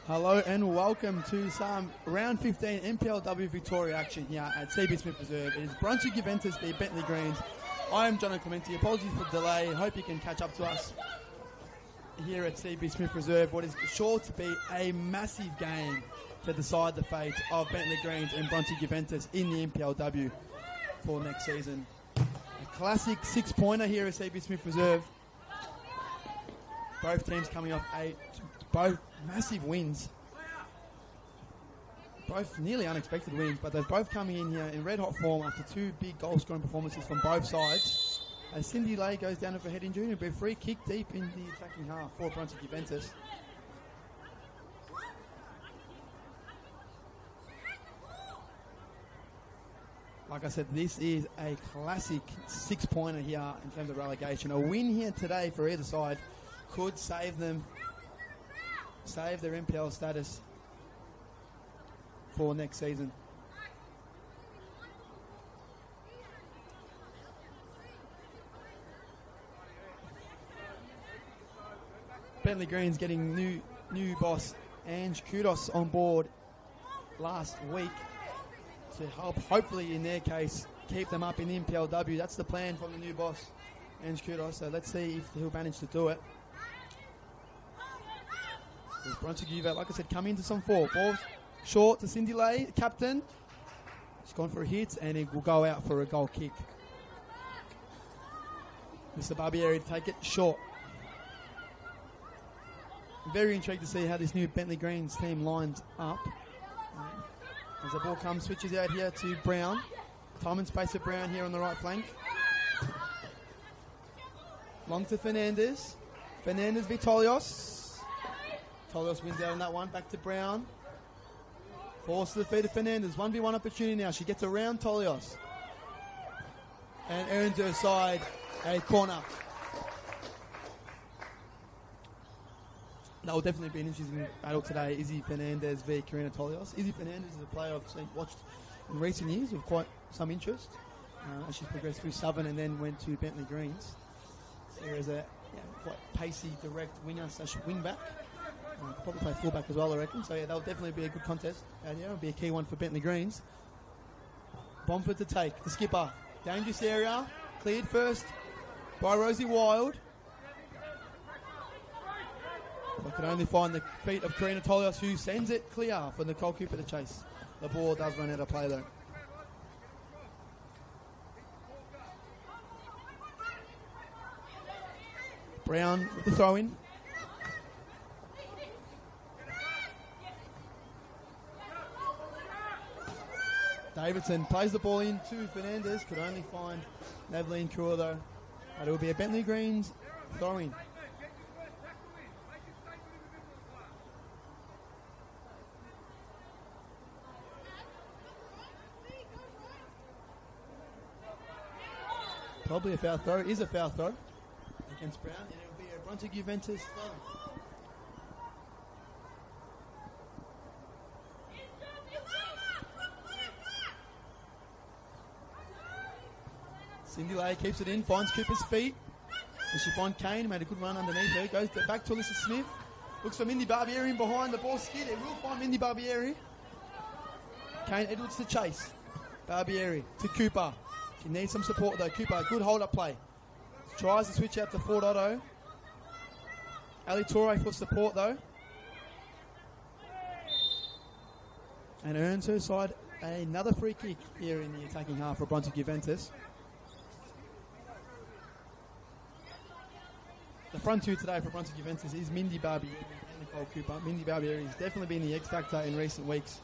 Hello and welcome to some round 15 NPLW Victoria action here at CB Smith Reserve. It is Brunswick Juventus v Bentleigh Greens. I am John Clementi. Apologies for the delay. Hope you can catch up to us here at CB Smith Reserve. What is sure to be a massive game to decide the fate of Bentleigh Greens and Brunswick Juventus in the NPLW for next season. A classic six-pointer here at CB Smith Reserve. Both teams coming off both massive wins. Both nearly unexpected wins, but they're both coming in here in red-hot form after two big goal-scoring performances from both sides. As Cindy Lay goes down with a head injury, it'll be a free kick deep in the attacking half for Brunswick Juventus. Like I said, this is a classic six-pointer here in terms of relegation. A win here today for either side could save them, save their NPL status for next season. Bentleigh Greens getting new boss Ange Kudos on board last week to help, hopefully in their case, keep them up in the NPLW. That's the plan from the new boss. Ange Kudos, so let's see if he'll manage to do it. Brunswick Juve, like I said, come into some four. Ball short to Cindy Lay, captain. She's gone for a hit, and it will go out for a goal kick. Mr. Barbieri to take it short. I'm very intrigued to see how this new Bentleigh Greens team lines up. As the ball comes, switches out here to Brown. Time and space of Brown here on the right flank. Long to Fernandez. Fernandez, Vitolios. Vitolios wins out on that one. Back to Brown. Force to the feet of Fernandez. 1v1 opportunity now. She gets around Tolios. And earns her side a corner. That will definitely be an interesting battle today. Izzy Fernandez v Karina Tolios. Izzy Fernandez is a player I've watched in recent years with quite some interest. As she's progressed through Southern and then went to Bentleigh Greens. So there's a quite pacey, direct winger / wing back. Probably play fullback as well, I reckon. So yeah, that'll definitely be a good contest out here. It'll be a key one for Bentleigh Greens. Bomford to take. The skipper. Dangerous area. Cleared first by Rosie Wild. I can only find the feet of Karina Tolios, who sends it clear for Nicole Cooper to chase. The ball does run out of play though. Brown with the throw in. Davidson plays the ball in to Fernandez. Could only find Naveline Kaur though. But it will be a Bentleigh Greens throw in. Probably a foul throw. It is a foul throw against Brown, and it will be a Brunswick Juventus throw. Cindy Lay keeps it in, finds Cooper's feet. Does she find Kane? Made a good run underneath her. Goes back to Alyssa Smith. Looks for Mindy Barbieri in behind. The ball skid. It will find Mindy Barbieri. Kane Edwards to chase. Barbieri to Cooper. She needs some support though. Cooper, good hold-up play. Tries to switch out to Ford Otto. Ali Torre for support though. And earns her side another free kick here in the attacking half for Brunswick Juventus. The front two today for Brunswick Juventus is Mindy Barbieri and Nicole Cooper. Mindy Barbieri has definitely been the X-factor in recent weeks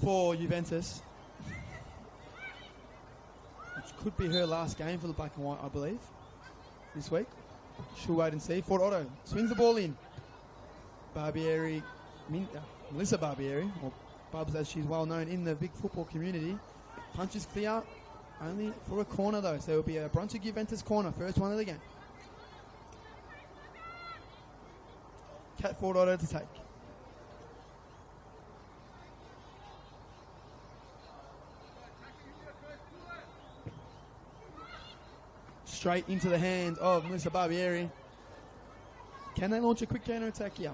for Juventus. Which could be her last game for the black and white, I believe, this week. She'll wait and see. Ford Otto swings the ball in. Barbieri, Melissa Barbieri, or Bubs as she's well known in the big football community, punches clear, only for a corner though. So it will be a Brunswick Juventus corner, first one of the game. Cat Ford Otto to take. Straight into the hands of Melissa Barbieri. Can they launch a quick counter attack here?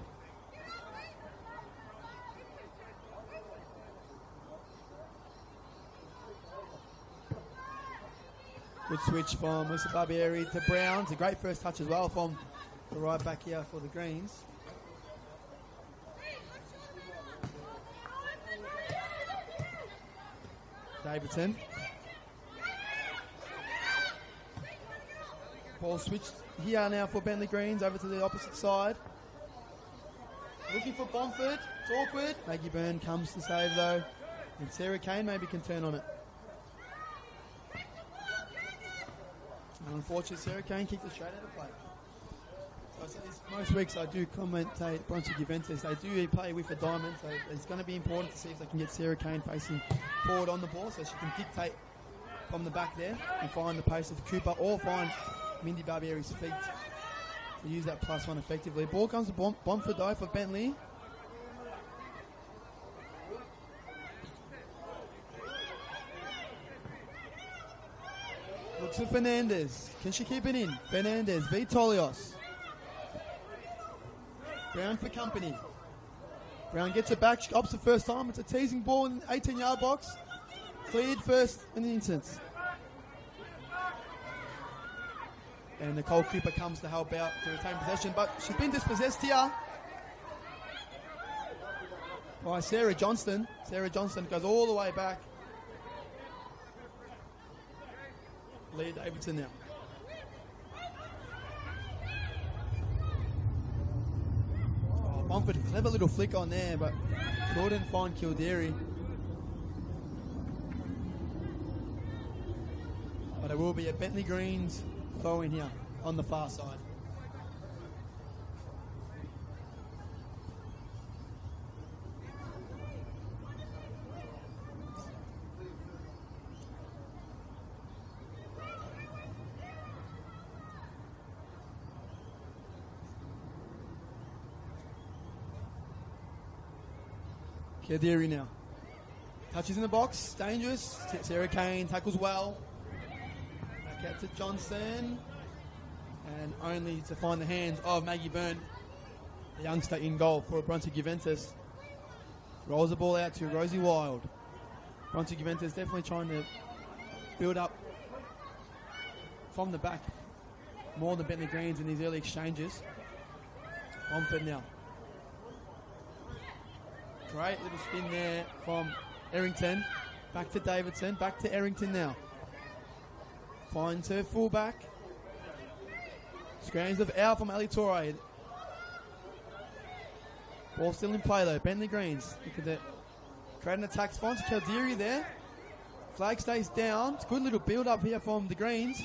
Good switch from Melissa Barbieri to Brown. It's a great first touch as well from the right back here for the Greens. Davidson. Ball switched here now for Bentleigh Greens over to the opposite side. Looking for Bomford. It's awkward. Maggie Byrne comes to save though. And Sarah Kane maybe can turn on it. And unfortunately, Sarah Kane kicked it straight out of play. So I say this, most weeks I do commentate Brunswick Juventus. They do play with a diamond, so it's going to be important to see if they can get Sarah Kane facing forward on the ball so she can dictate from the back there and find the pace of Cooper or find Mindy Barbieri's feet to use that +1 effectively. Ball comes to Bomford though for Bentleigh. Looks at Fernandez. Can she keep it in? Fernandez, Vitolios. Brown for company. Brown gets it back. She opts the first time. It's a teasing ball in the 18-yard box. Cleared first in the instance. And Nicole Cooper comes to help out to retain possession, but she's been dispossessed here by Sarah Johnston. Sarah Johnston goes all the way back. Leah Davidson now. Oh, Mumford, clever little flick on there, but couldn't find Kildare. But it will be a Bentleigh Greens throw in here on the far side. Kildare now. Touches in the box, dangerous. Sarah Kane tackles well. Back out to Johnson. And only to find the hands of Maggie Byrne, the youngster in goal for Brunswick Juventus. Rolls the ball out to Rosie Wild. Brunswick Juventus definitely trying to build up from the back more than Bentleigh Greens in these early exchanges. Mumford now. Great little spin there from Errington. Back to Davidson. Back to Errington now. Finds her fullback. Screens of out from Ali Torre. Ball still in play though. Bentleigh Greens. Look at that. Create an attack. Finds Kildare there. Flag stays down. It's a good little build up here from the Greens.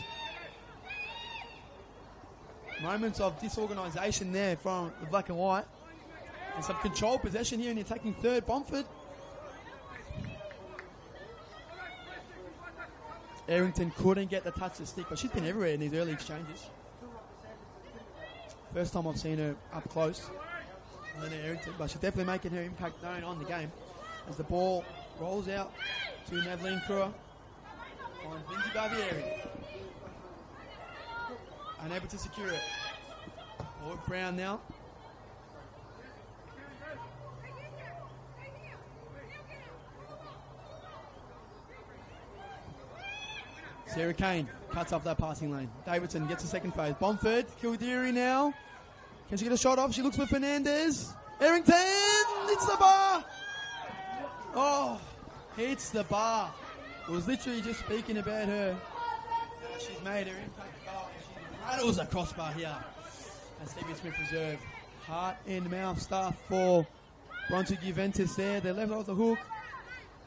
Moments of disorganisation there from the black and white. And some controlled possession here in the attacking third. Bomford. Errington couldn't get the touch to stick, but she's been everywhere in these early exchanges. First time I've seen her up close. Errington, but she's definitely making her impact known on the game. As the ball rolls out to Nadeline Kruer. Finds Lindsay Barbieri. Unable to secure it. Lord Brown now. Sarah Kane cuts off that passing lane. Davidson gets a second phase. Bomford, Kildare now. Can she get a shot off? She looks for Fernandez. Errington hits the bar. Oh, hits the bar. It was literally just speaking about her. She's made her impact bar. She rattles a crossbar here. And Stevie Smith Reserve. Heart and mouth stuff for Brunswick Juventus there. They left off the hook.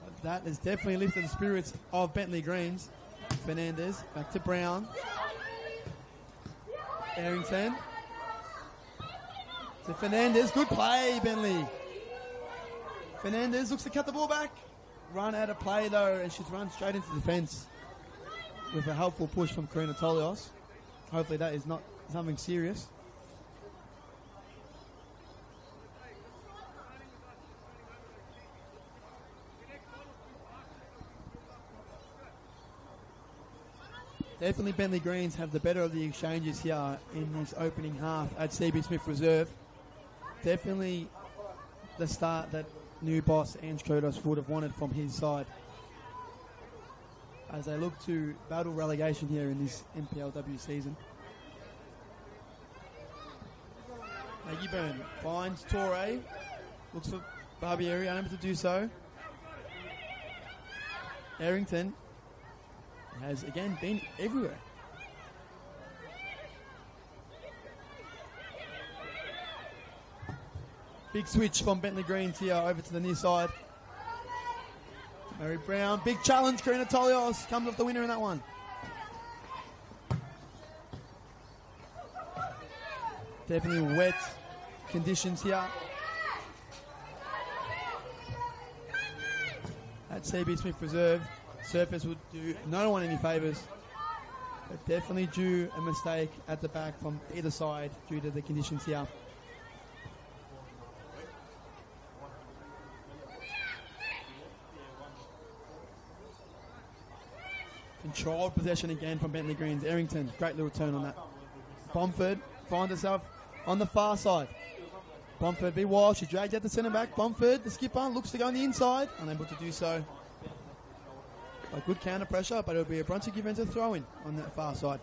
But that has definitely lifted the spirits of Bentleigh Greens. Fernandez, back to Brown. Errington. To Fernandez, good play, Bentleigh. Fernandez looks to cut the ball back. Run out of play though, and she's run straight into defence with a helpful push from Karina Tolios. Hopefully that is not something serious. Definitely Bentleigh Greens have the better of the exchanges here in this opening half at CB Smith Reserve. Definitely the start that new boss Ange Kodos would have wanted from his side as they look to battle relegation here in this NPLW season. Maggie Byrne finds Torre, looks for Barbieri, unable to do so. Errington has again been everywhere. Big switch from Bentleigh Greens here over to the near side. Mary Brown, big challenge. Karina Tolios comes off the winner in that one. Definitely wet conditions here at CB Smith Reserve. Surface would do no one any favours, but definitely due a mistake at the back from either side due to the conditions here. Controlled possession again from Bentleigh Greens. Errington, great little turn on that. Bomford finds herself on the far side. Bomford v. Walsh, she dragged out the centre back. Bomford, the skipper, looks to go on the inside, unable to do so. A good counter pressure, but it'll be a Brunswick Juventus throw-in on that far side.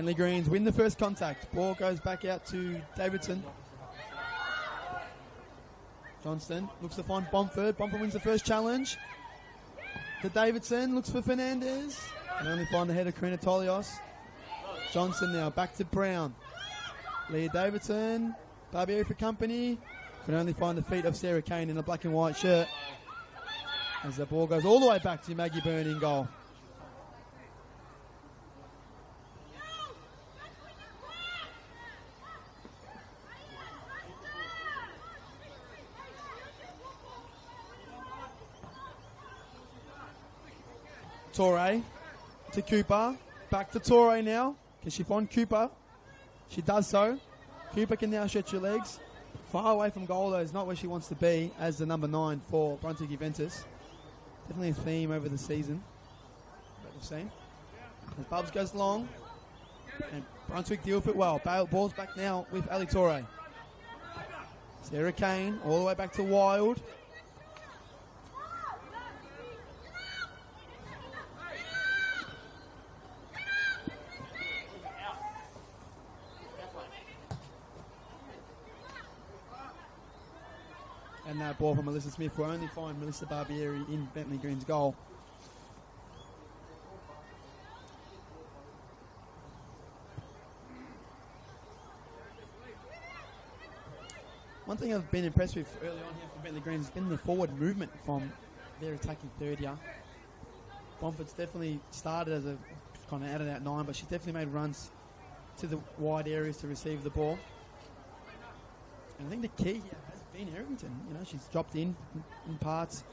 Bentleigh Greens win the first contact. Ball goes back out to Davidson. Johnston looks to find Bomford. Bomford wins the first challenge. To Davidson, looks for Fernandez. Can only find the head of Karina Tolios. Johnson now back to Brown. Leah Davidson. Barbieri for company. Can only find the feet of Sarah Kane in a black and white shirt. As the ball goes all the way back to Maggie Byrne in goal. Torre to Cooper. Back to Torre now. Can she find Cooper? She does so. Cooper can now stretch her legs. Far away from goal, though, is not where she wants to be as the number 9 for Brunswick Juventus. Definitely a theme over the season that we've seen. As Bubs goes long, and Brunswick deal with it well. Ball's back now with Ali Torre. Sarah Kane all the way back to Wild. And that ball from Melissa Smith will only find Melissa Barbieri in Bentleigh Green's goal. One thing I've been impressed with early on here for Bentleigh Green has been the forward movement from their attacking third year. Bomford's definitely started as a kind of out-and-out 9, but she's definitely made runs to the wide areas to receive the ball. And I think the key here has been Harrington. You know, she's dropped in parts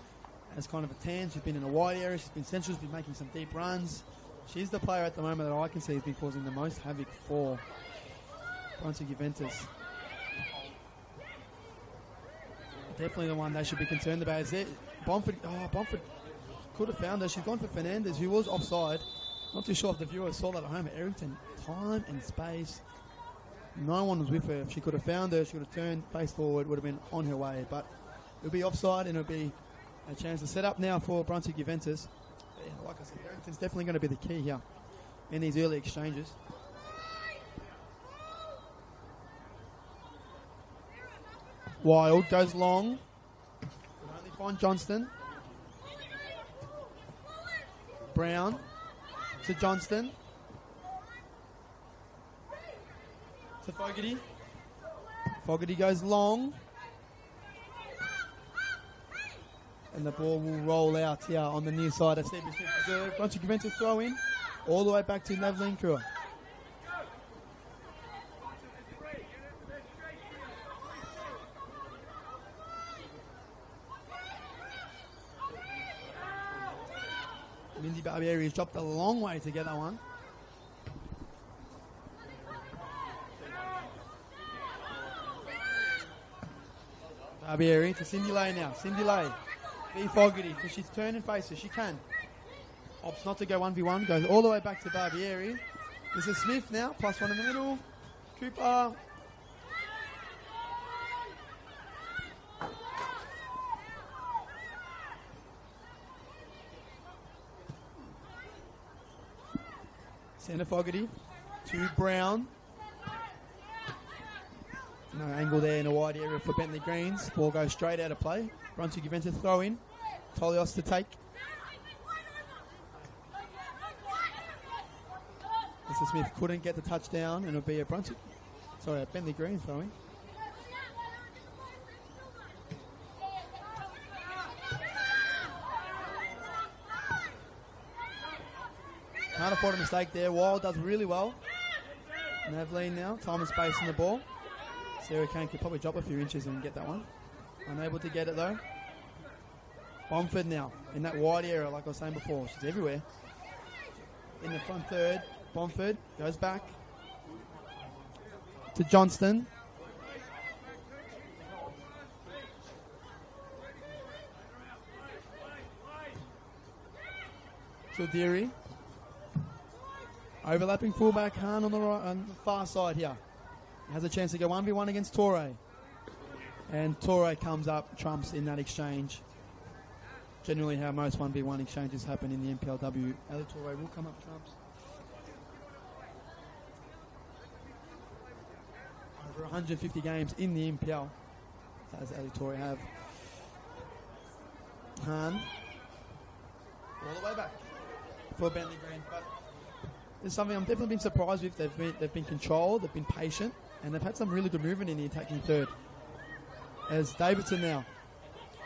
as kind of a 10. She's been in a wide area. She's been central. She's been making some deep runs. She's the player at the moment that I can see has been causing the most havoc for Brunswick Juventus. Definitely the one they should be concerned about is it. Bomford could have found her. She's gone for Fernandez, who was offside. Not too sure if the viewers saw that at home. Harrington, time and space. No one was with her. If she could have found her, she could have turned face forward, would have been on her way. But it'll be offside, and it'll be a chance to set up now for Brunswick Juventus. Yeah, like I said, Harrington's definitely going to be the key here in these early exchanges. Wild goes long. Can only find Johnston. Brown to Johnston. To Fogarty. Fogarty goes long. And the ball will roll out here on the near side of CB Smith Reserve. Brunswick Juventus throw in. All the way back to Neveline Kruger. Mindy Barbieri has dropped a long way to get that one. Barbieri to Cindy Lay now. Cindy Lay. B. Fogarty, because she's turning faces. She can. Opts not to go 1v1. Goes all the way back to Barbieri. This is Smith now. +1 in the middle. Cooper. Centre Fogarty to Brown. No angle there in a wide area for Bentleigh Greens. Ball goes straight out of play. Brunswick Juventus throw in. Tolios to take. Mr. Smith couldn't get the touchdown, and it'll be a Bentleigh Greens throw in. Can't afford a mistake there. Wild does really well. Neveline now. Time and space in the ball. Sarah Kane could probably drop a few inches and get that one. Unable to get it though. Bomford now in that wide area, like I was saying before. She's everywhere. In the front third, Bomford goes back to Johnston. To Deary. Overlapping fullback Han on the right, on the far side here. Has a chance to go 1v1 against Torre. And Torre comes up, trumps in that exchange. Generally how most 1v1 exchanges happen in the NPLW. Ali Torre will come up trumps. over 150 games in the NPL. As Victoria have. Han. All the way back for Bentleigh Green. But there's something I'm definitely been surprised with. They've been controlled, they've been patient, and they've had some really good movement in the attacking third. As Davidson now.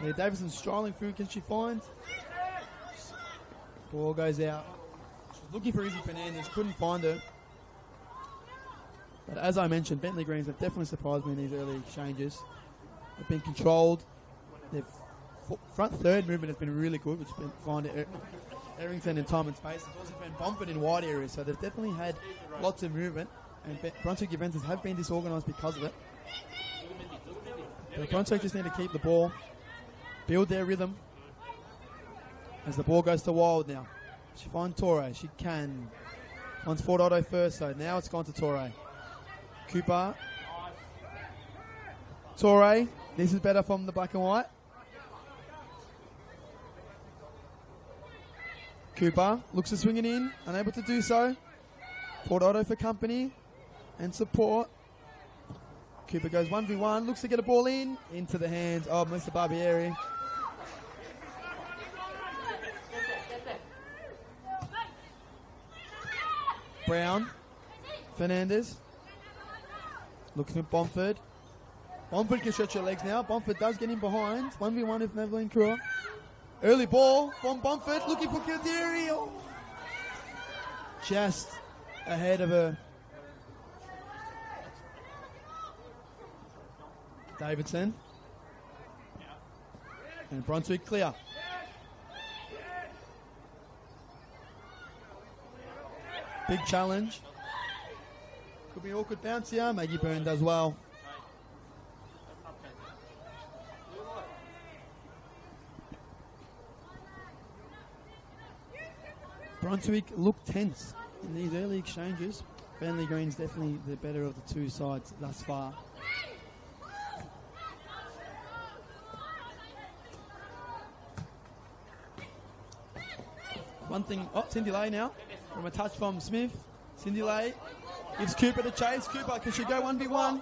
Yeah, Davidson's strolling through. Can she find? Ball goes out. She's looking for Izzy Fernandez. Couldn't find her. But as I mentioned, Bentleigh Greens have definitely surprised me in these early exchanges. They've been controlled. Their front third movement has been really good, which has been fine to Errington in time and space. There's also been Bomford in wide areas, so they've definitely had lots of movement. And Brunswick Juventus have been disorganised because of it. But Brunswick just need to keep the ball, build their rhythm. As the ball goes to Wild now. She finds Torre. She can. Finds Ford Otto first, so now it's gone to Torre. Cooper. Torre. This is better from the black and white. Cooper looks to swing it in. Unable to do so. Ford Otto for company and support. Cooper goes 1v1. Looks to get a ball in. Into the hands of Mr. Barbieri. Brown. Fernandez. Looking at Bomford. Bomford can stretch her legs now. Bomford does get in behind. 1v1 with Madeline Kruger. Early ball from Bomford. Looking for Kildiri. Oh. Just ahead of her. Davidson. And Brunswick clear. Big challenge. Could be awkward bounce here. Maggie Byrne does well. Brunswick look tense in these early exchanges. Bentleigh Green's definitely the better of the two sides thus far. One thing, Cindy Lay now, from a touch from Smith. Cindy Lay gives Cooper the chase. Cooper, can she go 1v1?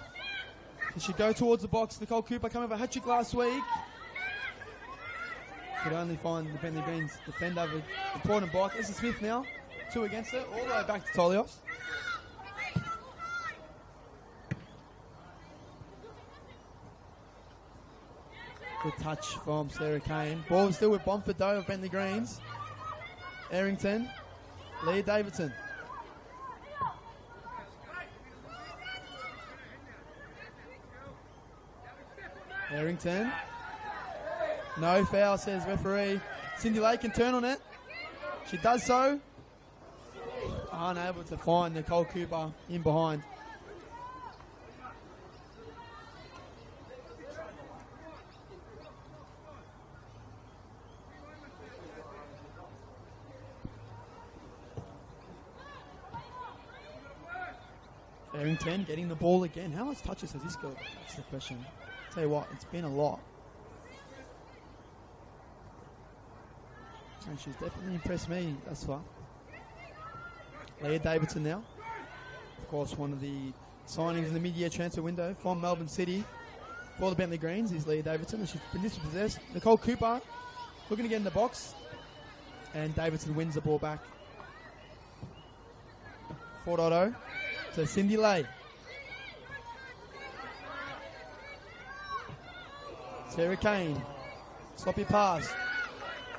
Can she go towards the box? Nicole Cooper coming with a hat-trick last week. Could only find the Bentleigh Greens defender with important block. This is Smith now, 2 against her, all the way back to Tolios. Good touch from Sarah Kane. Ball still with Bomford though of Bentleigh Greens. Errington, Leah Davidson. Errington. No foul, says referee. Cindy Lake can turn on it. She does so. Unable to find Nicole Cooper in behind. Errington getting the ball again. How much touches has this got? That's the question. Tell you what, it's been a lot. And she's definitely impressed me thus far. Leah Davidson now. Of course, one of the signings in the mid-year transfer window from Melbourne City for the Bentleigh Greens is Leah Davidson, and she's been dispossessed. Nicole Cooper looking to get in the box, and Davidson wins the ball back. Ford Otto to Cindy Lay. Sarah Kane. Sloppy pass.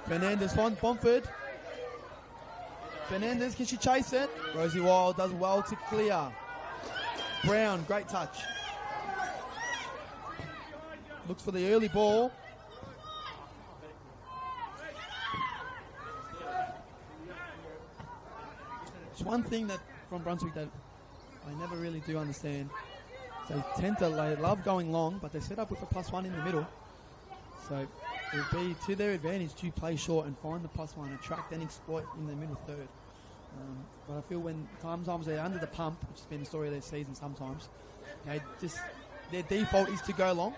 Fernandez finds Bomford. Fernandez, can she chase it? Rosie Wild does well to clear. Brown, great touch. Looks for the early ball. It's one thing that from Brunswick that I never really do understand. They tend to love going long, but they set up with a +1 in the middle. So it would be to their advantage to play short and find the +1, attract and exploit in the middle third. But I feel when sometimes they're under the pump, which has been the story of their season sometimes, they just their default is to go long.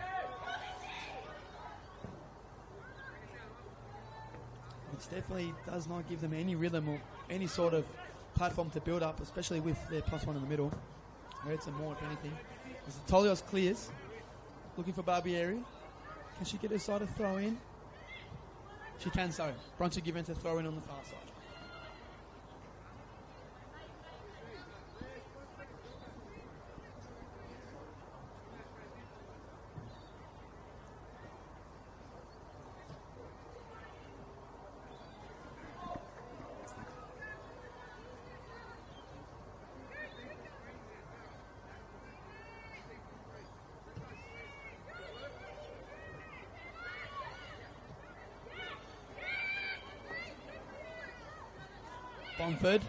Which definitely does not give them any rhythm or any sort of platform to build up, especially with their +1 in the middle. Hurts them more, if anything. As Tolios clears. Looking for Barbieri. Can she get her side of throw in? She can so. Brunswick Juventus throw in on the far side. Bonford.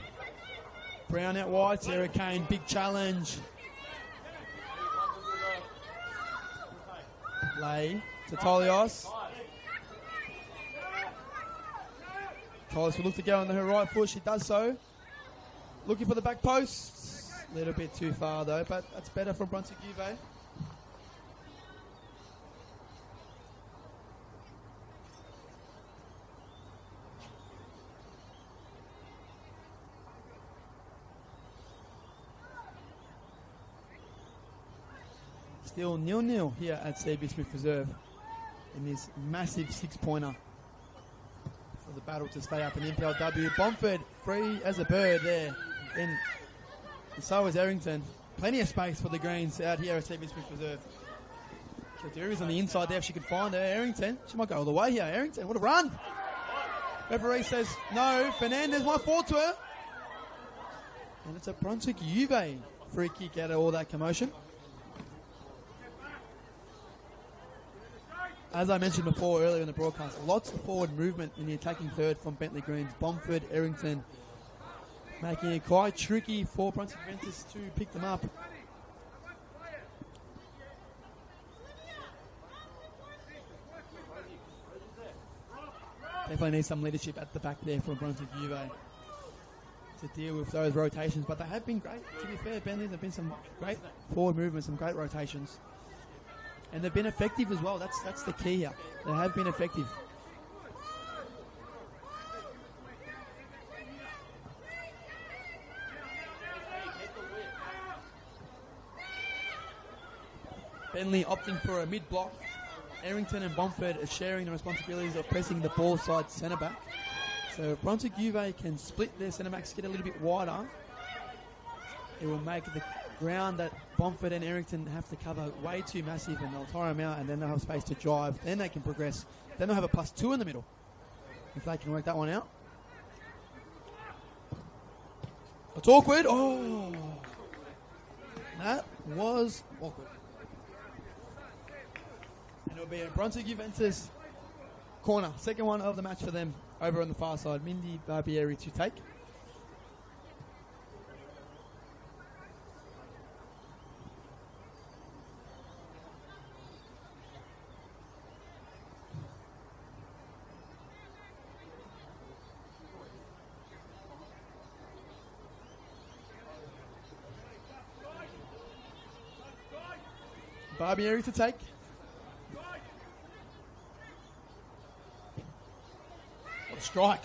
Brown out wide. Sarah Kane, big challenge. Lay to Tolios. Tolios will look to go on her right foot. She does so. Looking for the back post. A little bit too far though, but that's better from Brunswick Juve. Still 0-0 here at CB Smith Reserve in this massive 6-pointer for the battle to stay up in NPLW. Bomford free as a bird there. And so is Errington. Plenty of space for the Greens out here at CB Smith Reserve. Kaduri's on the inside there if she could find her. Errington, she might go all the way here. Errington, what a run! Referee says no. Fernandez might fall to her. And it's a Brunswick Juve free kick out of all that commotion. As I mentioned before earlier in the broadcast, lots of forward movement in the attacking third from Bentleigh Greens. Bomford, Errington, making it quite tricky for Brunswick Juventus to pick them up. Definitely need some leadership at the back there from Brunswick Juve to deal with those rotations, but they have been great. To be fair, Bentleigh, there have been some great forward movement, some great rotations. And they've been effective as well. That's the key here. They have been effective. Bentleigh opting for a mid-block. Errington and Bomford are sharing the responsibilities of pressing the ball side centre-back. So if Brunswick Juve can split their centre-backs, get a little bit wider, it will make the ground that Bomford and Errington have to cover way too massive, and they'll tire them out, and then they'll have space to drive. Then they can progress. Then they'll have a +2 in the middle if they can work that one out. It's awkward. Oh, that was awkward. And it'll be a Brunswick Juventus corner. Second one of the match for them over on the far side. Mindy Barbieri to take. Barbieri to take. What a strike.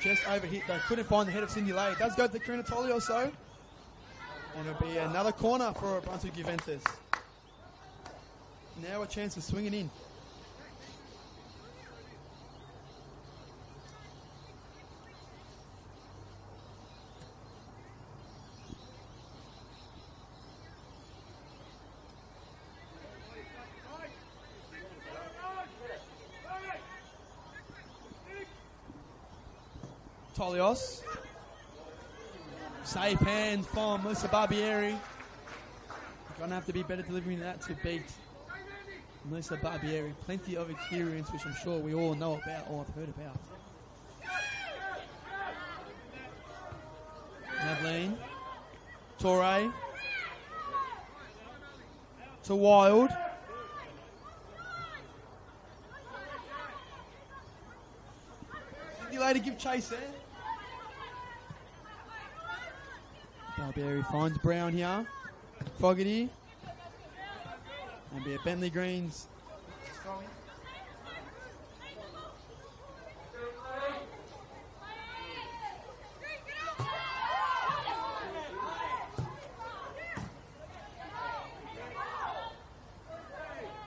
Just overhit though. Couldn't find the head of Cindy Lay. It does go to Karina Tolley or so. And it'll be another corner for Brunswick Juventus. Now a chance to swing it in. Tolios. Safe hands from Melissa Barbieri. Going to have to be better delivering that to beat Melissa Barbieri. Plenty of experience, which I'm sure we all know about or have heard about. Madeleine. Torre. To Wild. Later give chase there. Barbieri finds Brown here. Fogarty. And be a Bentleigh Greens.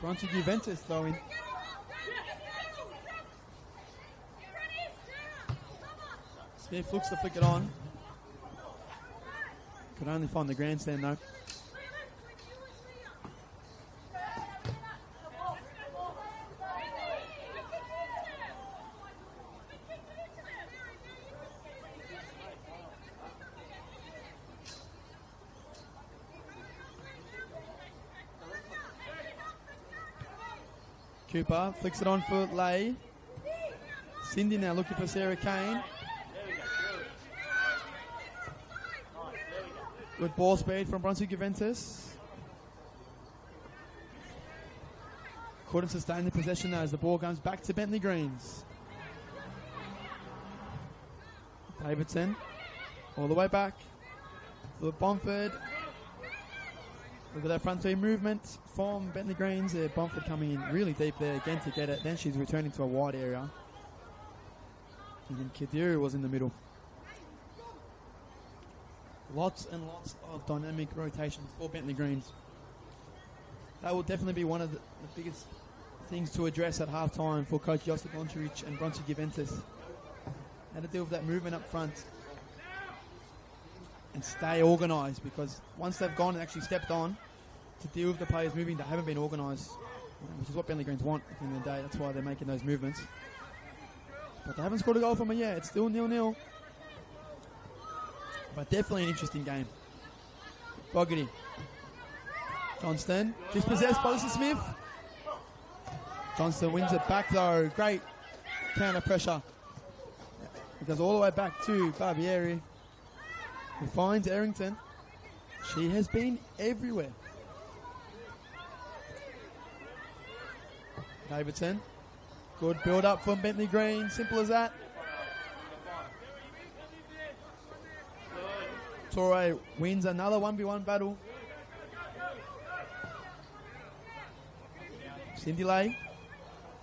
Brunswick Juventus throwing. Smith looks to flick it on. Could only find the grandstand though. Cooper flicks it on for Lay. Cindy now looking for Sarah Kane. Good ball speed from Brunswick Juventus. Couldn't sustain the possession though as the ball comes back to Bentleigh Greens. Davidson all the way back. Look, Bomford. Look at that front three movement from Bentleigh Greens. Bomford coming in really deep there again to get it. Then she's returning to a wide area. And then Kadiri was in the middle. Lots and lots of dynamic rotations for Bentleigh Greens. That will definitely be one of the biggest things to address at half-time for Coach Josip Loncharic and Brunswick Juventus. How to deal with that movement up front and stay organised, because once they've gone and actually stepped on to deal with the players moving, they haven't been organised, which is what Bentleigh Greens want at the end of the day. That's why they're making those movements. But they haven't scored a goal from it yet. It's still 0-0. But definitely an interesting game. Fogarty. Johnston. Dispossessed by Lisa Smith. Johnston wins it back though. Great counter pressure. It goes all the way back to Barbieri, who finds Errington. She has been everywhere. Davidson. Good build up from Bentleigh Green. Simple as that. Torre wins another 1v1 battle. Cindy Lay.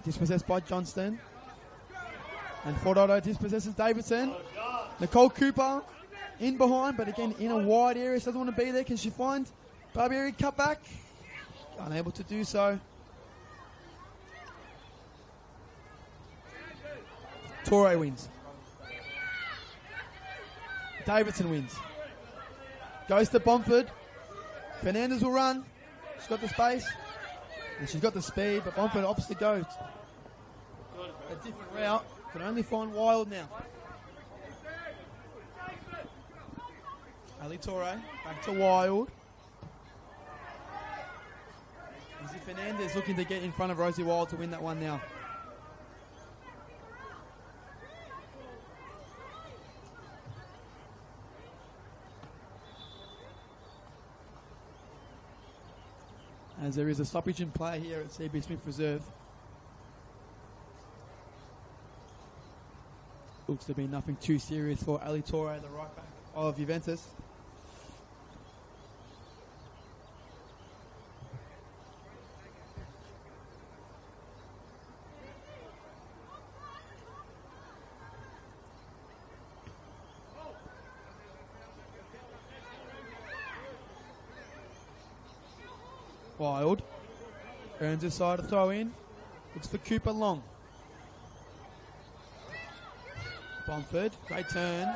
Dispossessed by Johnston. And Fordodo dispossesses Davidson. Nicole Cooper in behind, but again in a wide area. She doesn't want to be there. Can she find Barbieri? Cut back. Unable to do so. Torre wins. Davidson wins. Goes to Bomford. Fernandez will run. She's got the space. And she's got the speed, but Bomford opts to go a different route. Can only find Wild now. Ali Torre back to Wild. Izzy Fernandez looking to get in front of Rosie Wild to win that one now. As there is a stoppage in play here at CB Smith Reserve. Looks to be nothing too serious for Ali Torre, the right back of Juventus. Wild. Earns his side to throw in. Looks for Cooper long. Bomford. Great turn.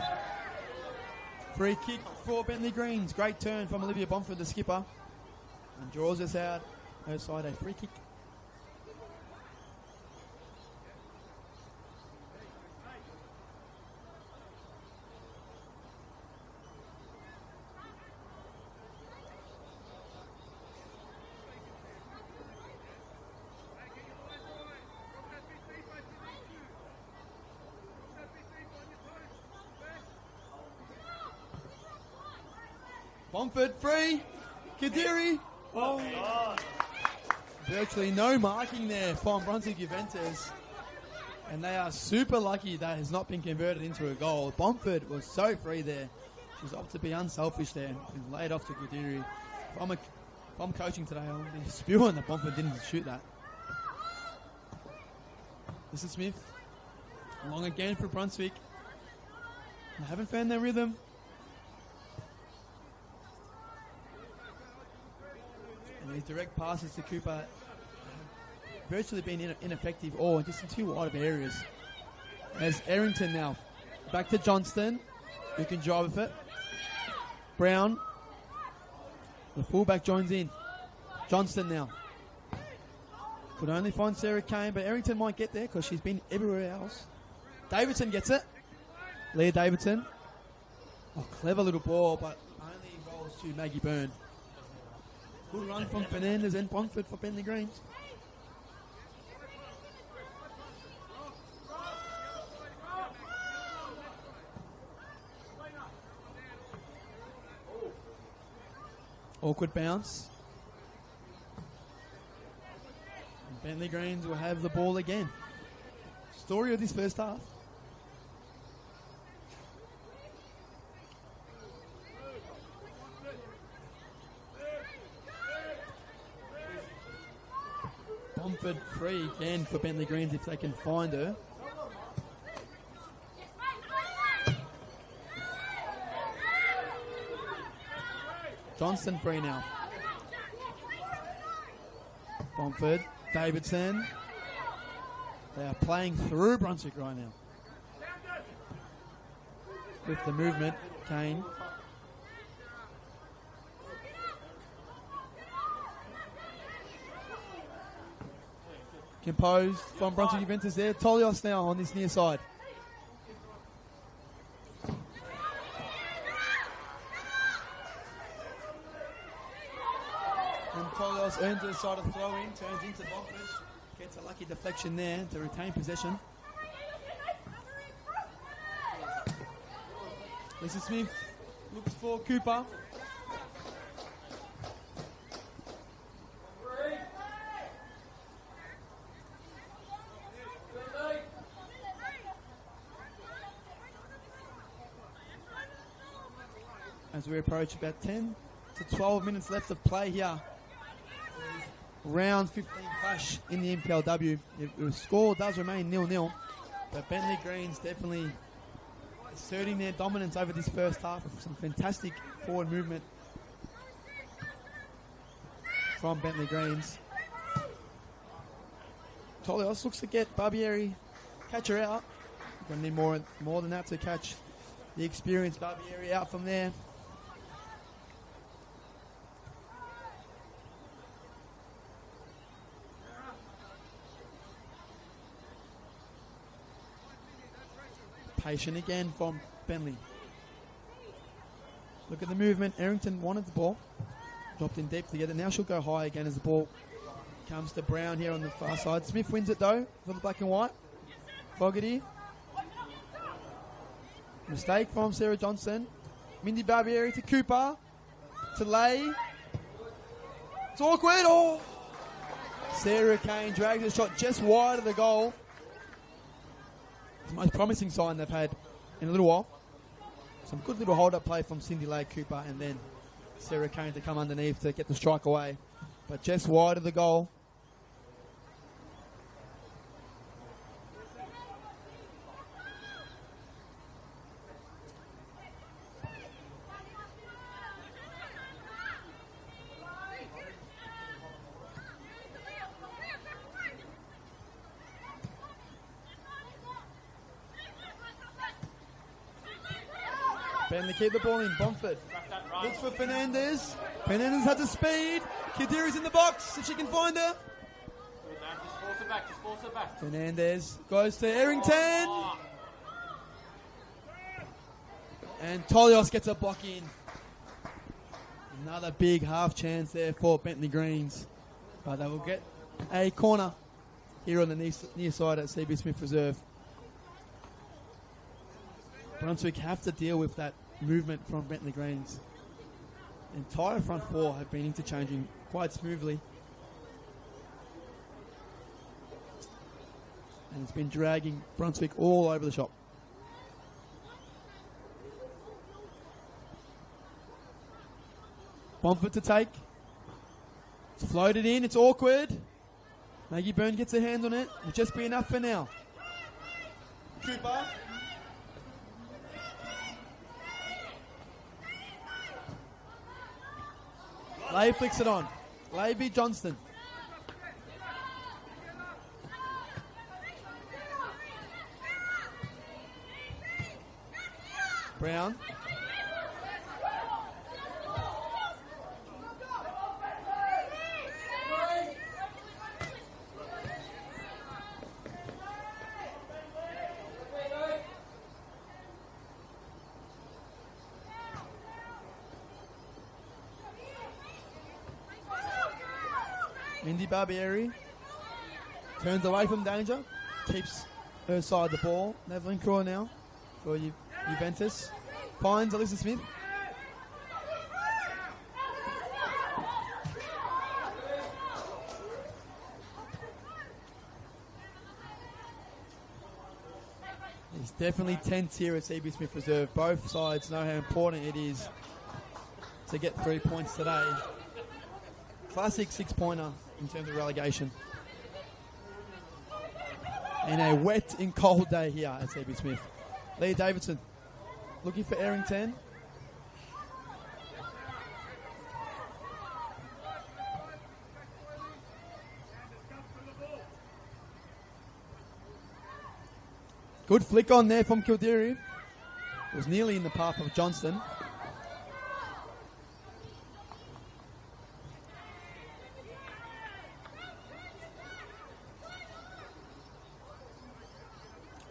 Free kick for Bentleigh Greens. Great turn from Olivia Bomford, the skipper. And draws us out. Her side a free kick. Bomford free. Kadiri. Oh. Virtually no marking there from Brunswick Juventus. And they are super lucky that has not been converted into a goal. Bomford was so free there. She's opted to be unselfish there and laid off to Kadiri. If I'm coaching today, I'll be spewing that Bomford didn't shoot that. This is Smith. Long again for Brunswick. They haven't found their rhythm. And these direct passes to Cooper virtually been ineffective or just in too wide of areas. As Errington now. Back to Johnston, who can drive with it. Brown. The fullback joins in. Johnston now. Could only find Sarah Kane, but Errington might get there because she's been everywhere else. Davidson gets it. Leah Davidson. Oh, clever little ball, but only rolls to Maggie Byrne. Good run from Fernandez and Bronford for Bentleigh Greens. Awkward bounce. And Bentleigh Greens will have the ball again. Story of this first half. Bamford free again for Bentleigh Greens if they can find her. Johnston free now. Bamford, Davidson. They are playing through Brunswick right now. With the movement, Kane. Composed from Brunswick Juventus there. Tolios now on this near side. And Tolios earns the side of throw in, turns into Bamford. Gets a lucky deflection there to retain possession. Lisa Smith looks for Cooper. As we approach about 10 to 12 minutes left of play here. Round 15 clash in the NPLW. The score does remain 0-0, but Bentleigh Greens definitely asserting their dominance over this first half with some fantastic forward movement from Bentleigh Greens. Tolios looks to get Barbieri, catch her out. Going to need more than that to catch the experienced Barbieri out from there. Patient again from Bentleigh. Look at the movement. Errington wanted the ball. Dropped in deep together. Now she'll go high again as the ball comes to Brown here on the far side. Smith wins it though for the black and white. Fogarty. Mistake from Sarah Johnson. Mindy Barbieri to Cooper. To Lay. It's awkward. Oh! Sarah Kane drags the shot just wide of the goal. It's the most promising sign they've had in a little while. Some good little hold-up play from Cindy Lay, Cooper, and then Sarah Kane to come underneath to get the strike away. But just wide of the goal. Bentleigh keep the ball in. Bamford looks for Fernandez. Fernandez has the speed. Kadiri's in the box if she can find her. Just force her back. Fernandez goes to Errington. And Tolios gets a block in. Another big half chance there for Bentleigh Greens. But they will get a corner here on the near side at CB Smith Reserve. Brunswick have to deal with that movement from Bentleigh Greens. The entire front four have been interchanging quite smoothly. And it's been dragging Brunswick all over the shop. Bamford to take. It's floated in, it's awkward. Maggie Byrne gets her hand on it. It'll just be enough for now. Cooper. Lay flicks it on. Lay beat Johnston. Brown. Mindy Barbieri turns away from danger, keeps her side the ball. Nevlin Croy now for Juventus. Finds Alyssa Smith. It's definitely tense here at CB Smith Reserve. Both sides know how important it is to get 3 points today. Classic 6-pointer in terms of relegation. And a wet and cold day here at CB Smith. Leah Davidson looking for Errington. Good flick on there from Kildare. It was nearly in the path of Johnston.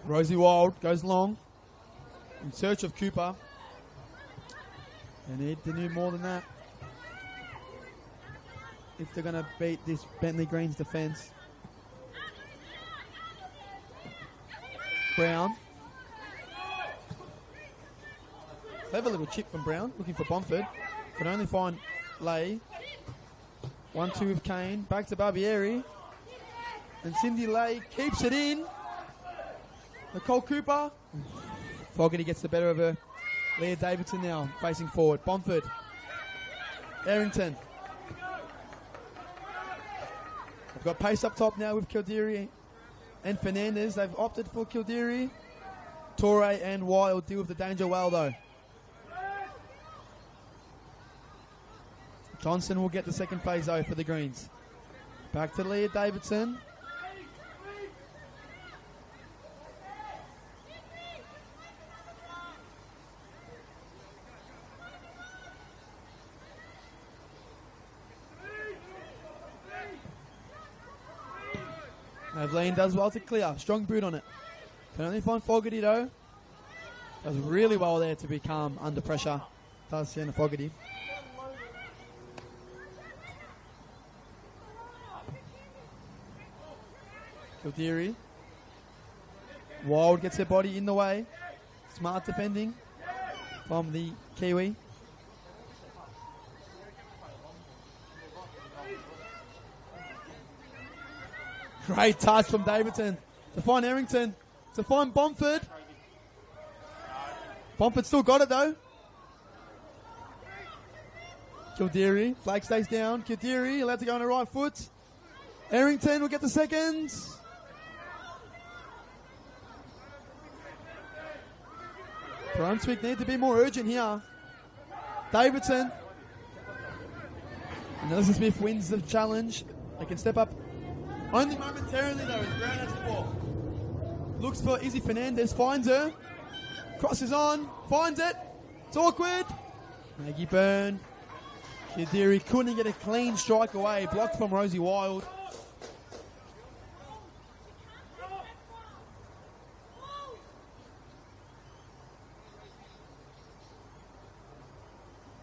Rosie Wild goes long in search of Cooper. They need to do more than that if they're going to beat this Bentleigh Greens defence. Brown. Clever little chip from Brown, looking for Bomford. Can only find Lay. 1-2 with Kane. Back to Barbieri. And Cindy Lay keeps it in. Nicole Cooper. Fogarty gets the better of her. Leah Davidson now facing forward. Bomford. Errington. They've got pace up top now with Kildare and Fernandez. They've opted for Kildare. Torre and Wild deal with the danger well though. Johnson will get the second phase though for the Greens. Back to Leah Davidson. Nevlin does well to clear. Strong boot on it. Can only find Fogarty though. Does really well there to be calm under pressure. Does Sienna Fogarty. Kildare. Wild gets her body in the way. Smart defending from the Kiwi. Great touch from Davidson to find Errington, to find Bomford. Bomford still got it though. Kildare, flag stays down. Kildare allowed to go on her right foot. Errington will get the seconds. Brunswick need to be more urgent here. Davidson. And Alyssa Smith wins the challenge. They can step up. Only momentarily though, as Brown has the ball. Looks for Izzy Fernandez, finds her. Crosses on, finds it. It's awkward. Maggie Byrne. Kildare couldn't get a clean strike away. Blocked from Rosie Wild.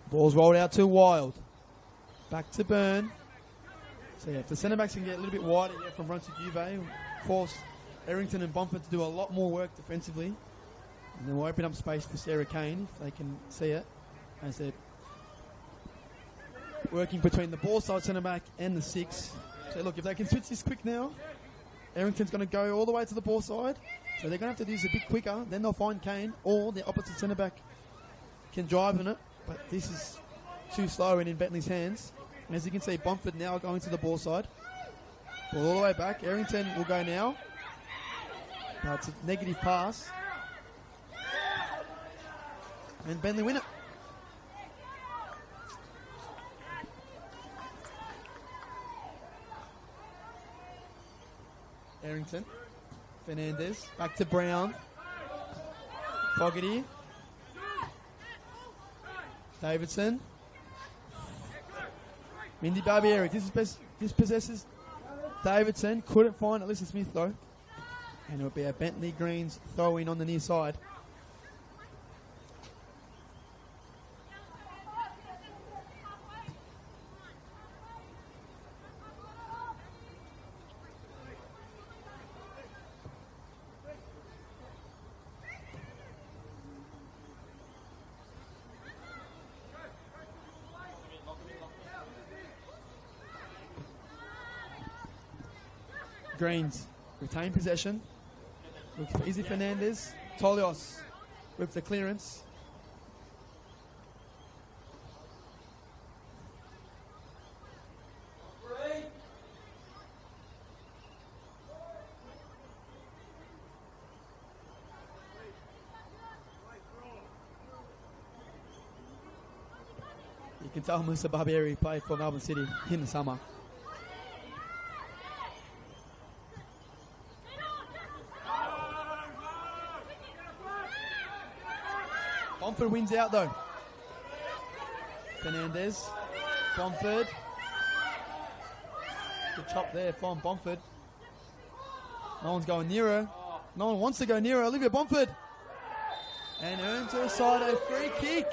Ball's rolled out to Wild. Back to Byrne. So yeah, if the centre backs can get a little bit wider here from Brunswick Juve, force Errington and Bomford to do a lot more work defensively. And then we'll open up space for Sarah Kane if they can see it as they're working between the ball side centre back and the 6. So look, if they can switch this quick now, Errington's going to go all the way to the ball side. So they're going to have to do this a bit quicker. Then they'll find Kane or the opposite centre back can drive on it. But this is too slow and in Bentleigh's hands. And as you can see, Bomford now going to the ball side. Ball all the way back. Errington will go now. But it's a negative pass. And Bentleigh win it. Errington. Fernandez. Back to Brown. Fogarty. Davidson. Mindy Barbieri dispossesses Davidson. Couldn't find Alyssa Smith though. And it'll be a Bentleigh Greens throw in on the near side. Greens retain possession. Look for Izzy Fernandez. Tolios with the clearance. You can tell Mr. Barbieri played for Melbourne City in the summer. Bomford wins out though. Fernandez. Bomford. Good chop there from Bomford. No one's going near her. No one wants to go near her. Olivia Bomford. And earns her side a free kick.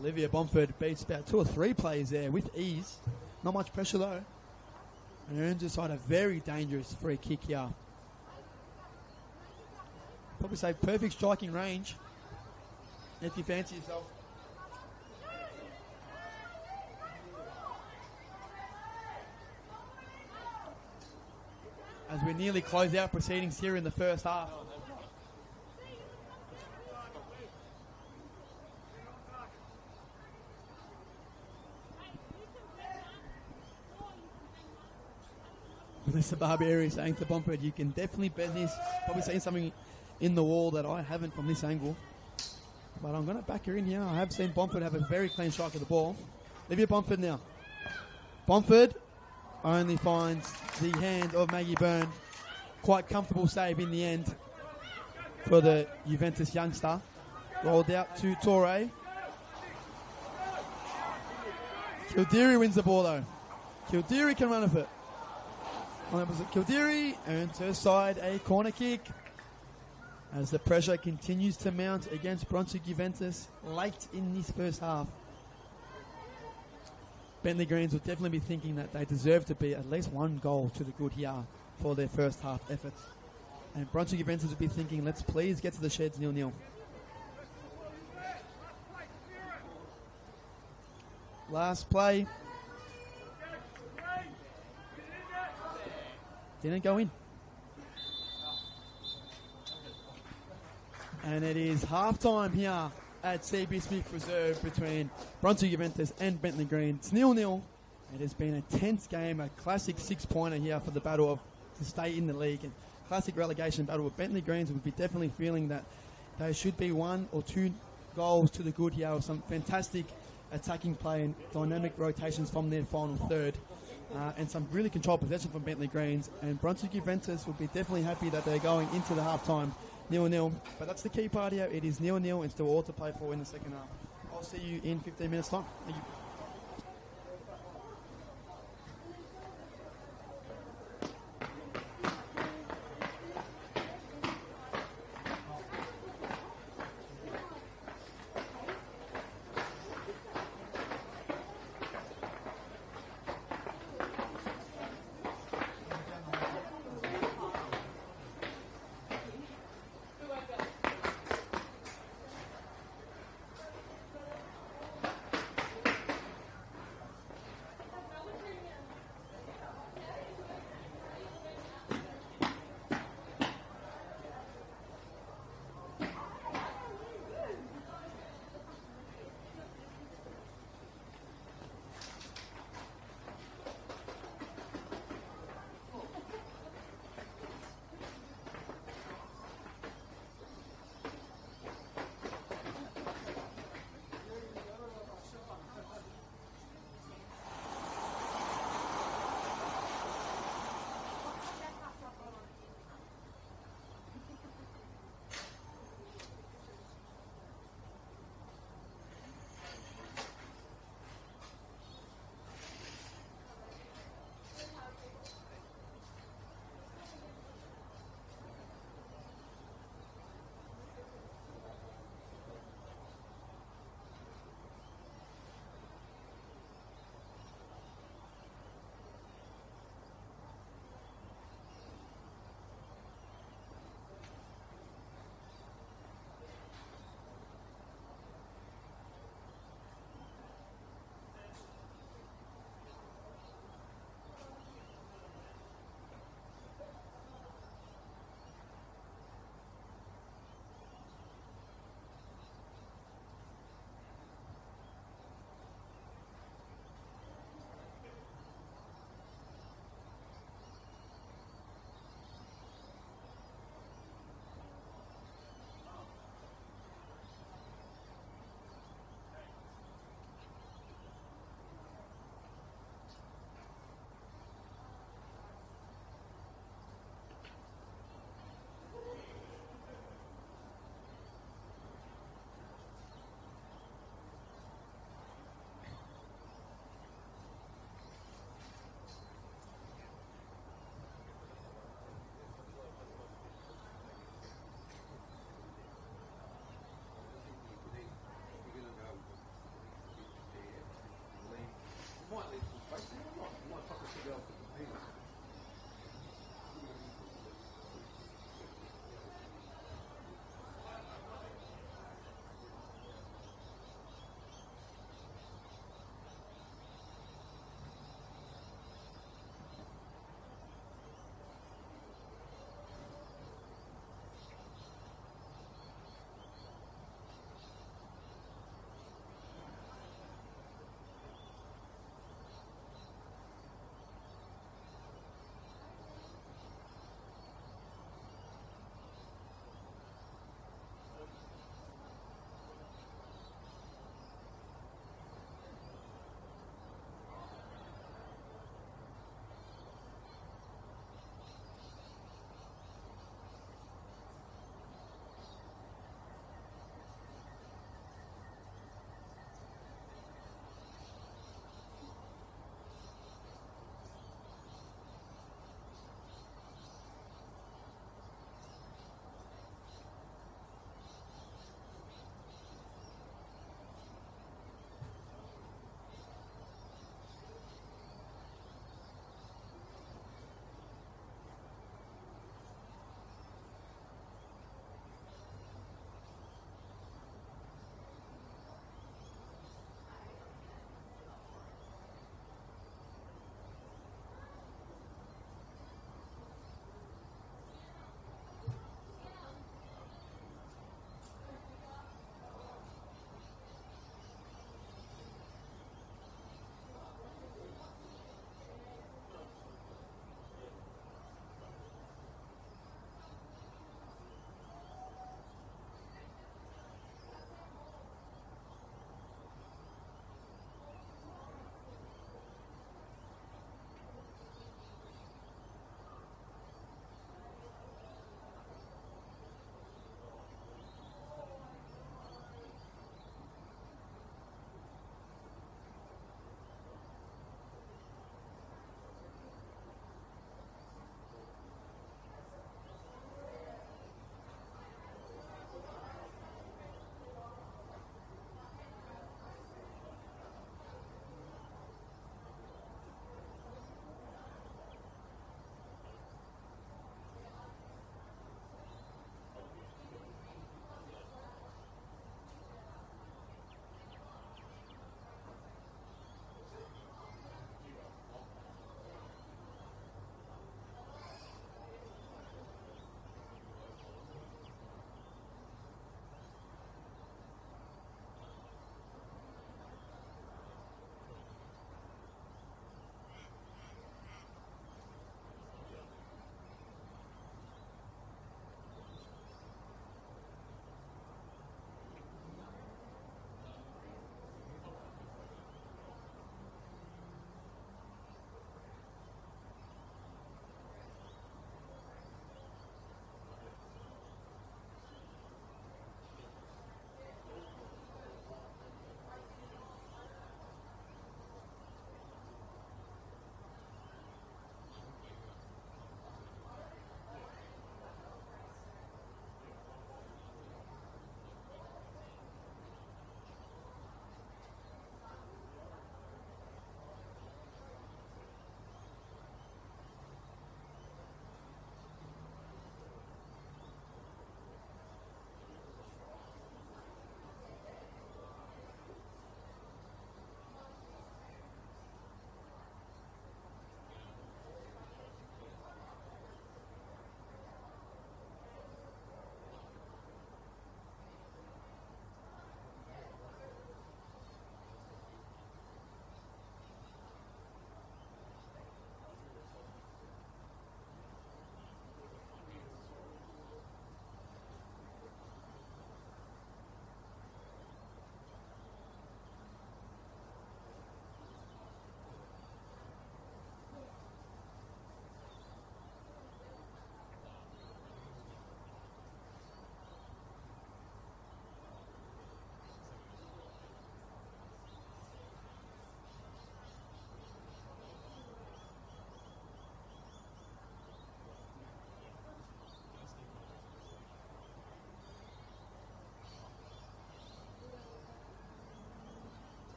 Olivia Bomford beats about 2 or 3 players there with ease. Not much pressure though. And earns her side a very dangerous free kick here. Probably say perfect striking range if you fancy yourself. As we nearly close out proceedings here in the first half. Mr. Barbieri saying to Bomford, you can definitely bet this. Probably saying something in the wall that I haven't from this angle. But I'm going to back her in here. I have seen Bomford have a very clean strike of the ball. Olivia Bomford now. Bomford only finds the hand of Maggie Byrne. Quite comfortable save in the end for the Juventus youngster. Rolled out to Torre. Kildiri wins the ball though. Kildiri can run with it. Kildiri earns her side a corner kick as the pressure continues to mount against Brunswick Juventus late in this first half. Bentleigh Greens will definitely be thinking that they deserve to be at least 1 goal to the good here for their first half efforts. And Brunswick Juventus will be thinking, let's please get to the sheds 0-0. Last play. Didn't go in. And it is half-time here at CB Smith Reserve between Brunswick Juventus and Bentleigh Green. It's 0-0. It has been a tense game, a classic 6-pointer here for the battle of to stay in the league. And classic relegation battle with Bentleigh Greens would be definitely feeling that they should be 1 or 2 goals to the good here with some fantastic attacking play and dynamic rotations from their final third. And some really controlled possession from Bentleigh Greens. And Brunswick Juventus will be definitely happy that they're going into the half-time 0-0. But that's the key part here. It is 0-0 and still all to play for in the second half. I'll see you in 15 minutes' time. Thank you.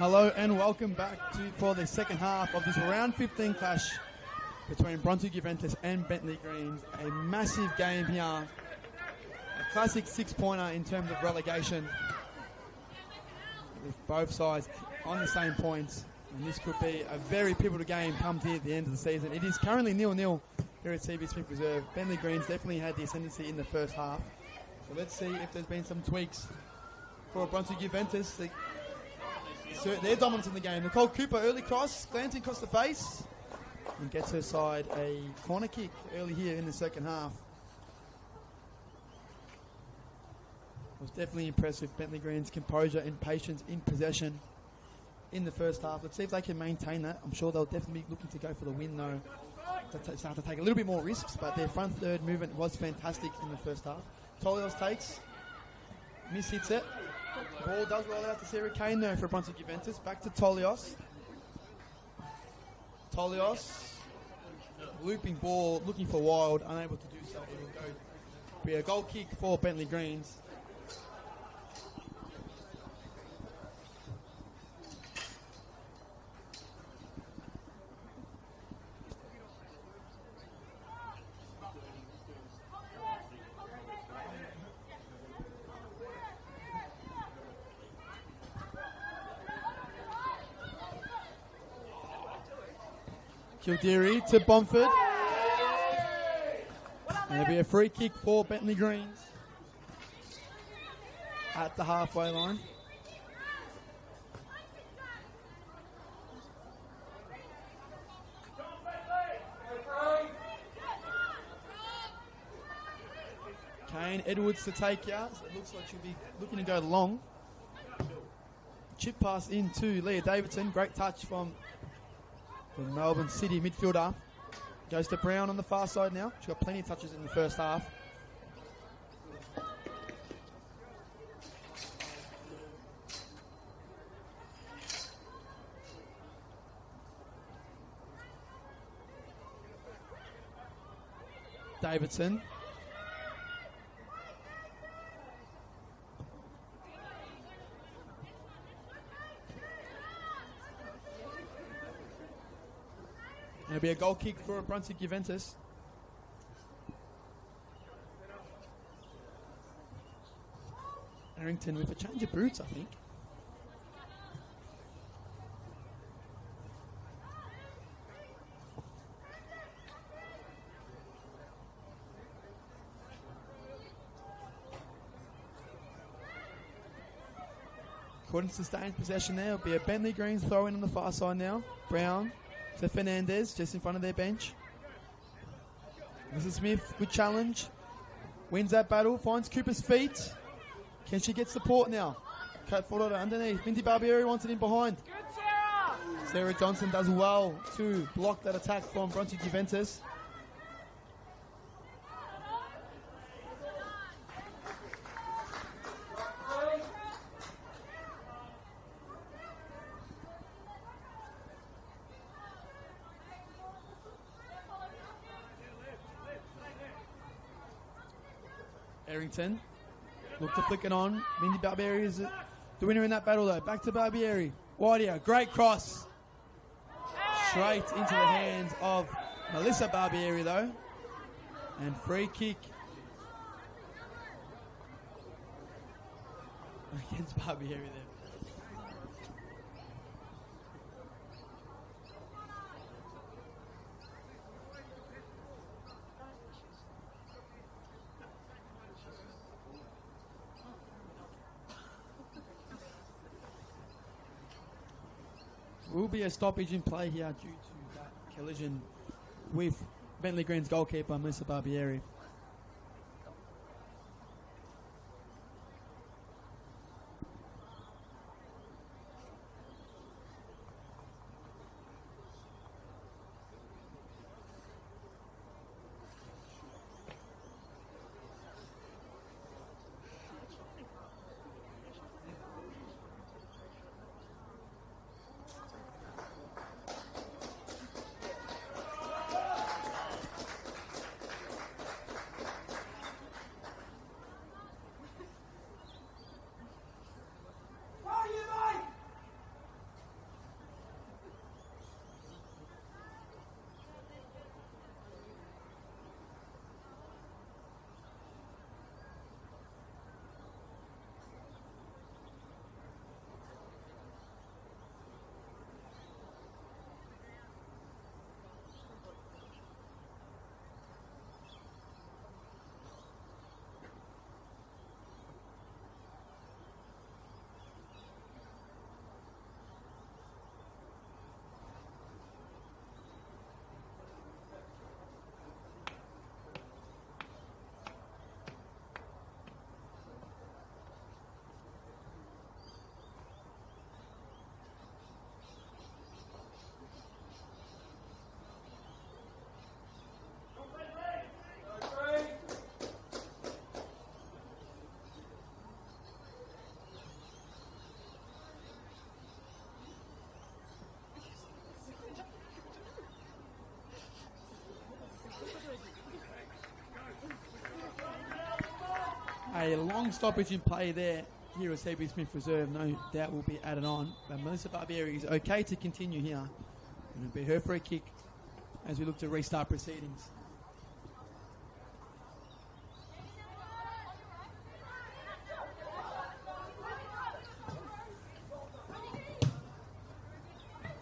Hello and welcome back for the second half of this round 15 clash between Brunswick Juventus and Bentleigh Greens. A massive game here. A classic six-pointer in terms of relegation, with both sides on the same points. And this could be a very pivotal game come to the end of the season. It is currently 0-0 here at CB Smith Reserve. Bentleigh Greens definitely had the ascendancy in the first half. So let's see if there's been some tweaks for Brunswick Juventus. Their dominance in the game. Nicole Cooper, early cross, glancing across the face, and gets her side a corner kick early here in the second half. I was definitely impressed with Bentleigh Green's composure and patience in possession in the first half. Let's see if they can maintain that. I'm sure they'll definitely be looking to go for the win, though. They start to take a little bit more risks, but their front third movement was fantastic in the first half. Tolios takes, hits it. Ball does roll out to Sarah Kane, though, for Brunswick Juventus. Back to Tolios. Tolios, looping ball, looking for Wild, unable to do so. It will go be a goal kick for Bentleigh Greens. Kildare to Bomford. And it'll be a free kick for Bentleigh Greens at the halfway line. Kane Edwards to take out. So it looks like she'll be looking to go long. Chip pass into Leah Davidson. Great touch from the Melbourne City midfielder. Goes to Brown on the far side now. She's got plenty of touches in the first half. Davidson. It'll be a goal kick for Brunswick Juventus. Arrington with a change of boots, I think. According to sustained possession there, it'll be a Bentleigh Greens throw in on the far side now. Brown to Fernandez, just in front of their bench. Mrs. Smith, good challenge. Wins that battle, finds Cooper's feet. Can she get support now? Cut forward underneath. Mindy Barbieri wants it in behind. Good, Sarah! Sarah Johnson does well to block that attack from Brunswick Juventus. Arrington, look to flick it on. Mindy Barbieri is the winner in that battle, though. Back to Barbieri. Wide here, great cross. Straight into the hands of Melissa Barbieri, though. And free kick against Barbieri there. Will be a stoppage in play here due to that collision with Bentleigh Green's goalkeeper, Melissa Barbieri. A long stoppage in play there here at CB Smith Reserve. No doubt will be added on. But Melissa Barbieri is okay to continue here. And it'll be her free kick as we look to restart proceedings.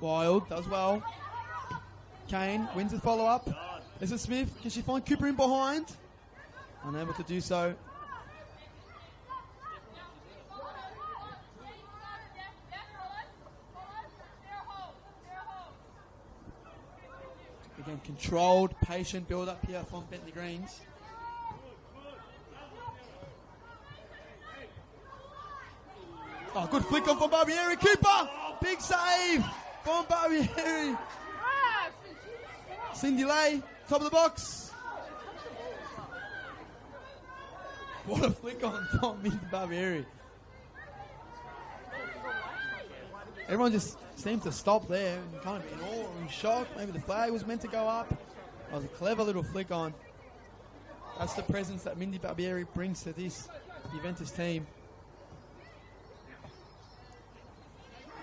Wild does well. Kane wins the follow-up. This is Smith. Can she find Cooper in behind? Unable to do so. Again, controlled, patient build-up here from Bentleigh Greens. Oh, good flick on from Barbieri. Cooper! Big save from Barbieri. Cindy Lay, top of the box. What a flick on from Mindy Barbieri. Everyone just seemed to stop there and kind of be in awe or in shock. Maybe the flag was meant to go up. That was a clever little flick on. That's the presence that Mindy Barbieri brings to this Juventus team.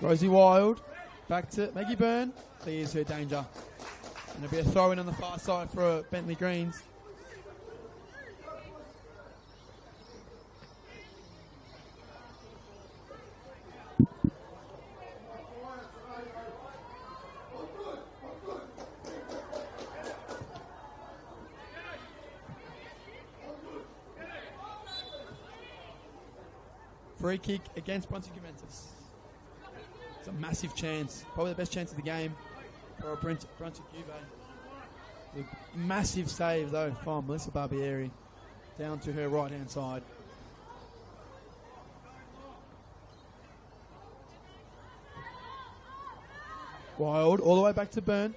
Rosie Wild, back to Maggie Byrne. Clears her danger. And there'll be a throw in on the far side for Bentleigh Greens. Free kick against Brunswick Juventus. It's a massive chance. Probably the best chance of the game for Brunswick Juve. Massive save though from Melissa Barbieri down to her right hand side. Wild all the way back to Byrne.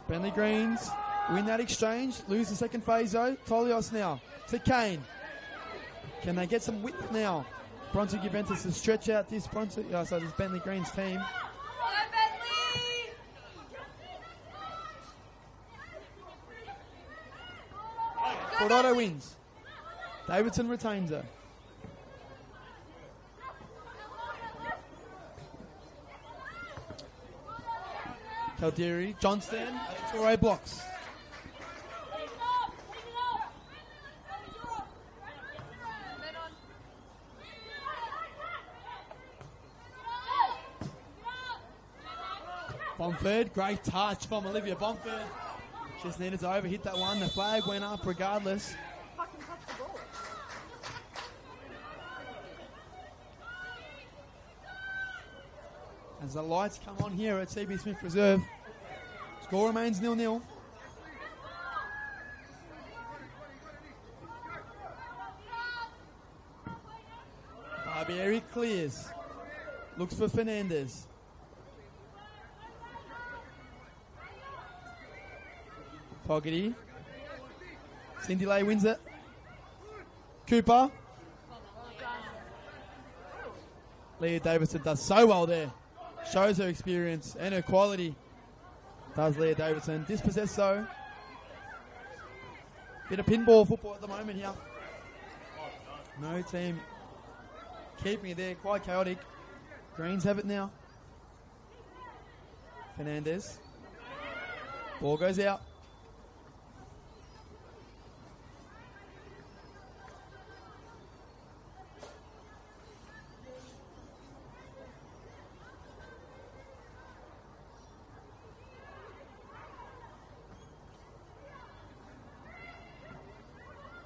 Bentleigh Greens win that exchange, lose the second phase though. Tolios now to Kane. Can they get some width now? Brunswick Juventus to stretch out this this Bentleigh Greens team. Cordodo wins. Davidson retains her. Calderi, Johnston, Torre blocks. Bomford, great touch from Olivia Bomford. Just needed to overhit that one. The flag went up regardless. As the lights come on here at CB Smith Reserve, score remains 0-0. Barbieri clears, looks for Fernandez. Fogarty. Cindy Lay wins it. Cooper. Leah Davidson does so well there. Shows her experience and her quality. Does Leah Davidson. Dispossessed though. Bit of pinball football at the moment here. No team keeping it there. Quite chaotic. Greens have it now. Fernandez. Ball goes out.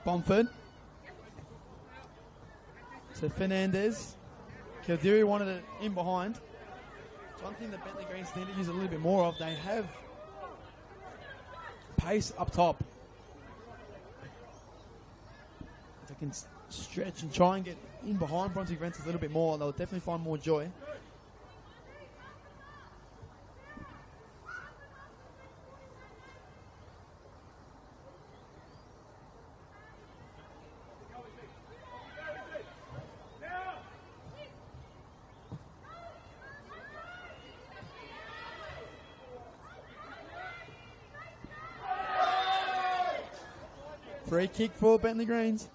Bomford to Fernandez. Calderi wanted it in behind. It's one thing that Bentleigh Greens need to use a little bit more of. They have pace up top. They can stretch and try and get in behind Brunswick Juventus a little bit more. They'll definitely find more joy. Free kick for Bentleigh Greens.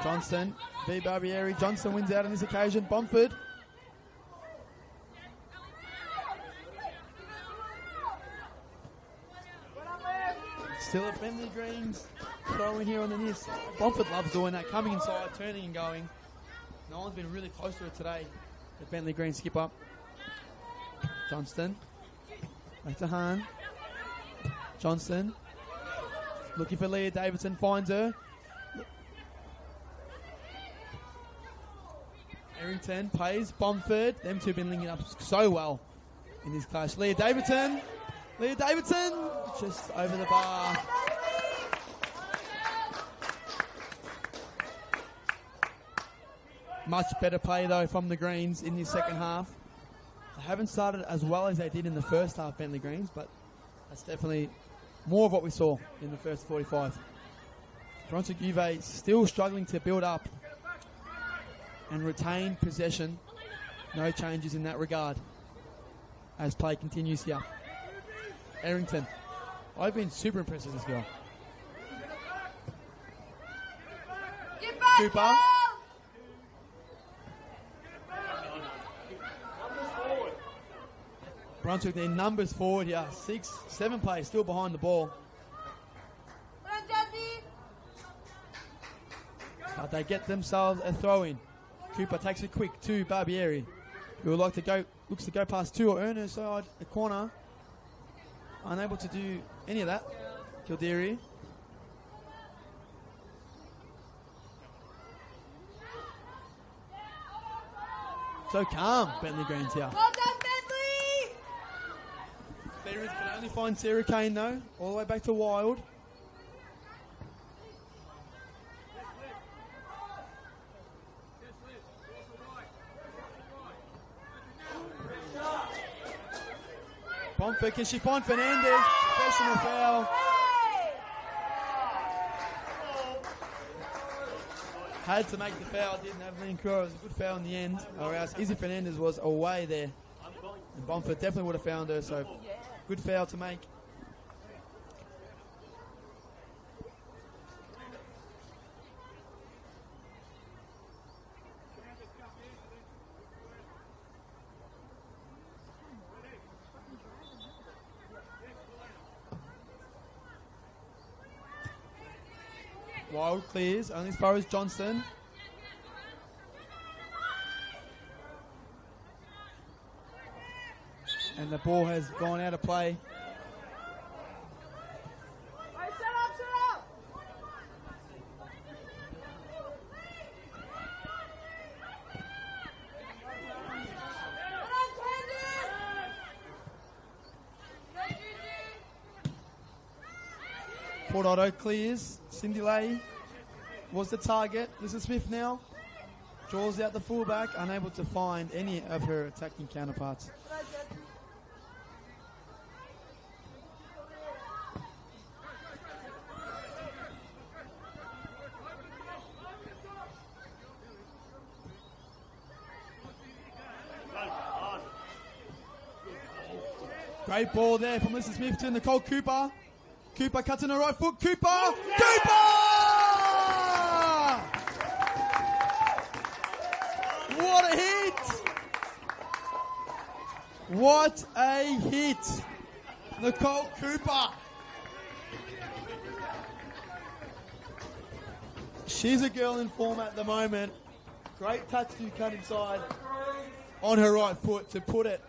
Johnston, V. Barbieri. Johnston wins out on this occasion. Bomford. Still at Bentleigh Greens. Throw in here on the near side. Bomford loves doing that. Coming inside, turning and going. No one's been really close to it today. The Bentleigh Greens skip up. Johnston. Back to Hahn. Johnston. Looking for Leah Davidson. Finds her. Errington plays Bomford. Them two have been linking up so well in this clash. Leah Davidson. Leah Davidson just over the bar. Much better play though from the Greens in this second half. They haven't started as well as they did in the first half, Bentleigh Greens, but that's definitely more of what we saw in the first 45. Brunswick Juve still struggling to build up and retain possession. No changes in that regard as play continues here. Errington. I've been super impressed with this girl. Cooper. Brunswick, their numbers forward here. 6, 7 players still behind the ball. But they get themselves a throw in. Cooper takes it quick to Barbieri, who would like to go, looks to go past two or earn her side, the corner. Unable to do any of that. Kildare. So calm, Bentleigh Greens here. Well done, Bentleigh! Veterans can only find Sarah Kane though, all the way back to Wild. Bomford, can she find Fernandez? Professional foul. Had to make the foul, didn't have Lynn Crow. It was a good foul in the end. Or else Izzy Fernandez was away there. And Bomford definitely would have found her, so good foul to make. Wild clears, only as far as Johnston. And the ball has gone out of play. Right, set up! Port Otto clears. Cindy Lay was the target. Lisa Smith now draws out the fullback, unable to find any of her attacking counterparts. Great ball there from Lisa Smith to Nicole Cooper. Cooper cuts in her right foot. Cooper! Cooper! What a hit! What a hit! Nicole Cooper. She's a girl in form at the moment. Great touch to cut inside on her right foot to put it,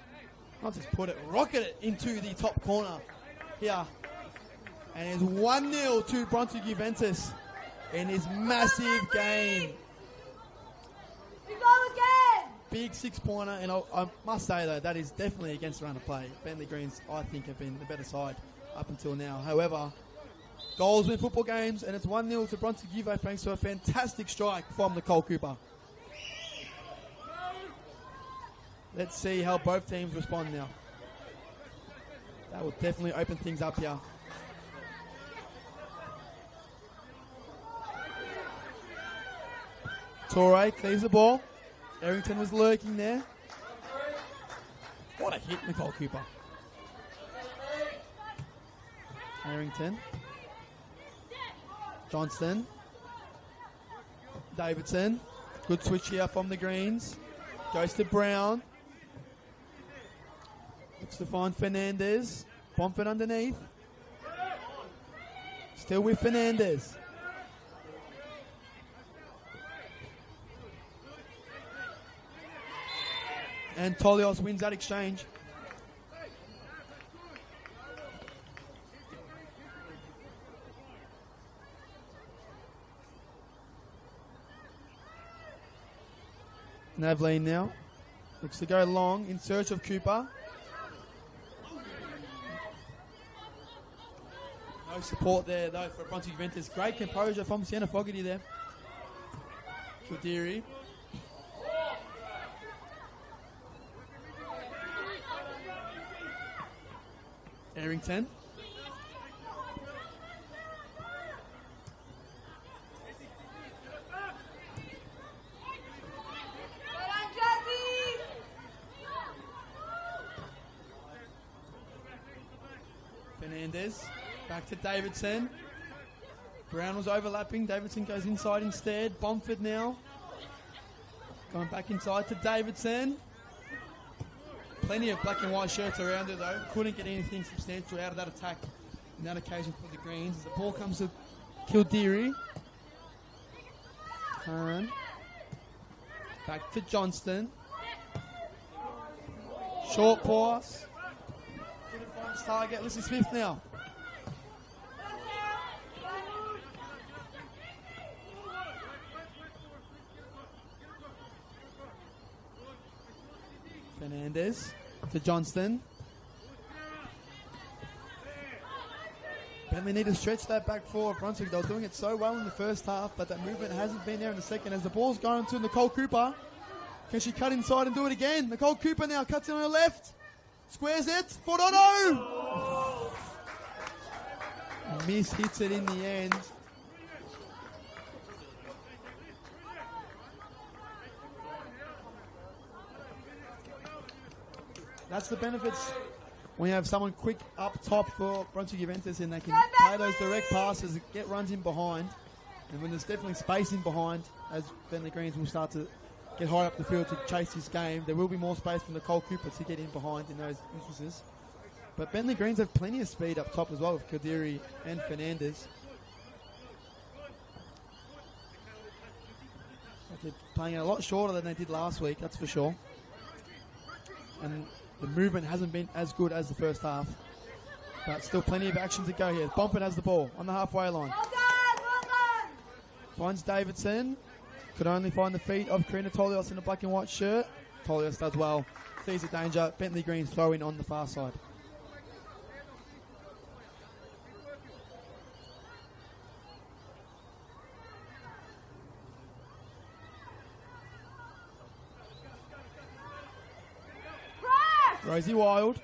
not just put it, rocket it into the top corner here. And it's 1-0 to Brunswick Juventus in his massive game. You go again! Big 6-pointer, and I must say though, that is definitely against the run of play. Bentleigh Greens, I think, have been the better side up until now. However, goals win football games, and it's 1-0 to Brunswick Juve thanks to a fantastic strike from Nicole Cooper. Let's see how both teams respond now. That will definitely open things up here. Torre clears the ball. Errington was lurking there. What a hit, Nicole Cooper. Errington. Johnston. Davidson. Good switch here from the Greens. Goes to Brown. Looks to find Fernandez. Bomford underneath. Still with Fernandez. And Tolios wins that exchange. Navleen now looks to go long in search of Cooper. No support there though for Brunswick Juventus. Great composure from Sienna Fogarty there. Kildiri. Errington. Fernandez. Back to Davidson. Brown was overlapping. Davidson goes inside instead. Bomford now. Going back inside to Davidson. Plenty of black and white shirts around it though. Couldn't get anything substantial out of that attack in that occasion for the Greens. As the ball comes to Kildiri. Khan. Back to Johnston. Short pass. Couldn't find his target. Listen Smith now. Fernandez to Johnston. Bentleigh need to stretch that back forward. Brunswick, they were doing it so well in the first half, but that movement hasn't been there in the second. As the ball's going to Nicole Cooper. Can she cut inside and do it again? Nicole Cooper now cuts in on her left. Squares it. Fordono! Miss hits it in the end. That's the benefits when you have someone quick up top for Brunswick Juventus and they can play those direct passes, get runs in behind. And when there's definitely space in behind, as Bentleigh Greens will start to get high up the field to chase this game, there will be more space for Nicole Cooper to get in behind in those instances. But Bentleigh Greens have plenty of speed up top as well with Kildiri and Fernandez. They're playing a lot shorter than they did last week, that's for sure. And the movement hasn't been as good as the first half. But still plenty of action to go here. Bomford has the ball on the halfway line. Well done. Finds Davidson. Could only find the feet of Karina Tolios in a black and white shirt. Tolios does well. Sees the danger. Bentleigh Greens throw in on the far side. Rosie Wild.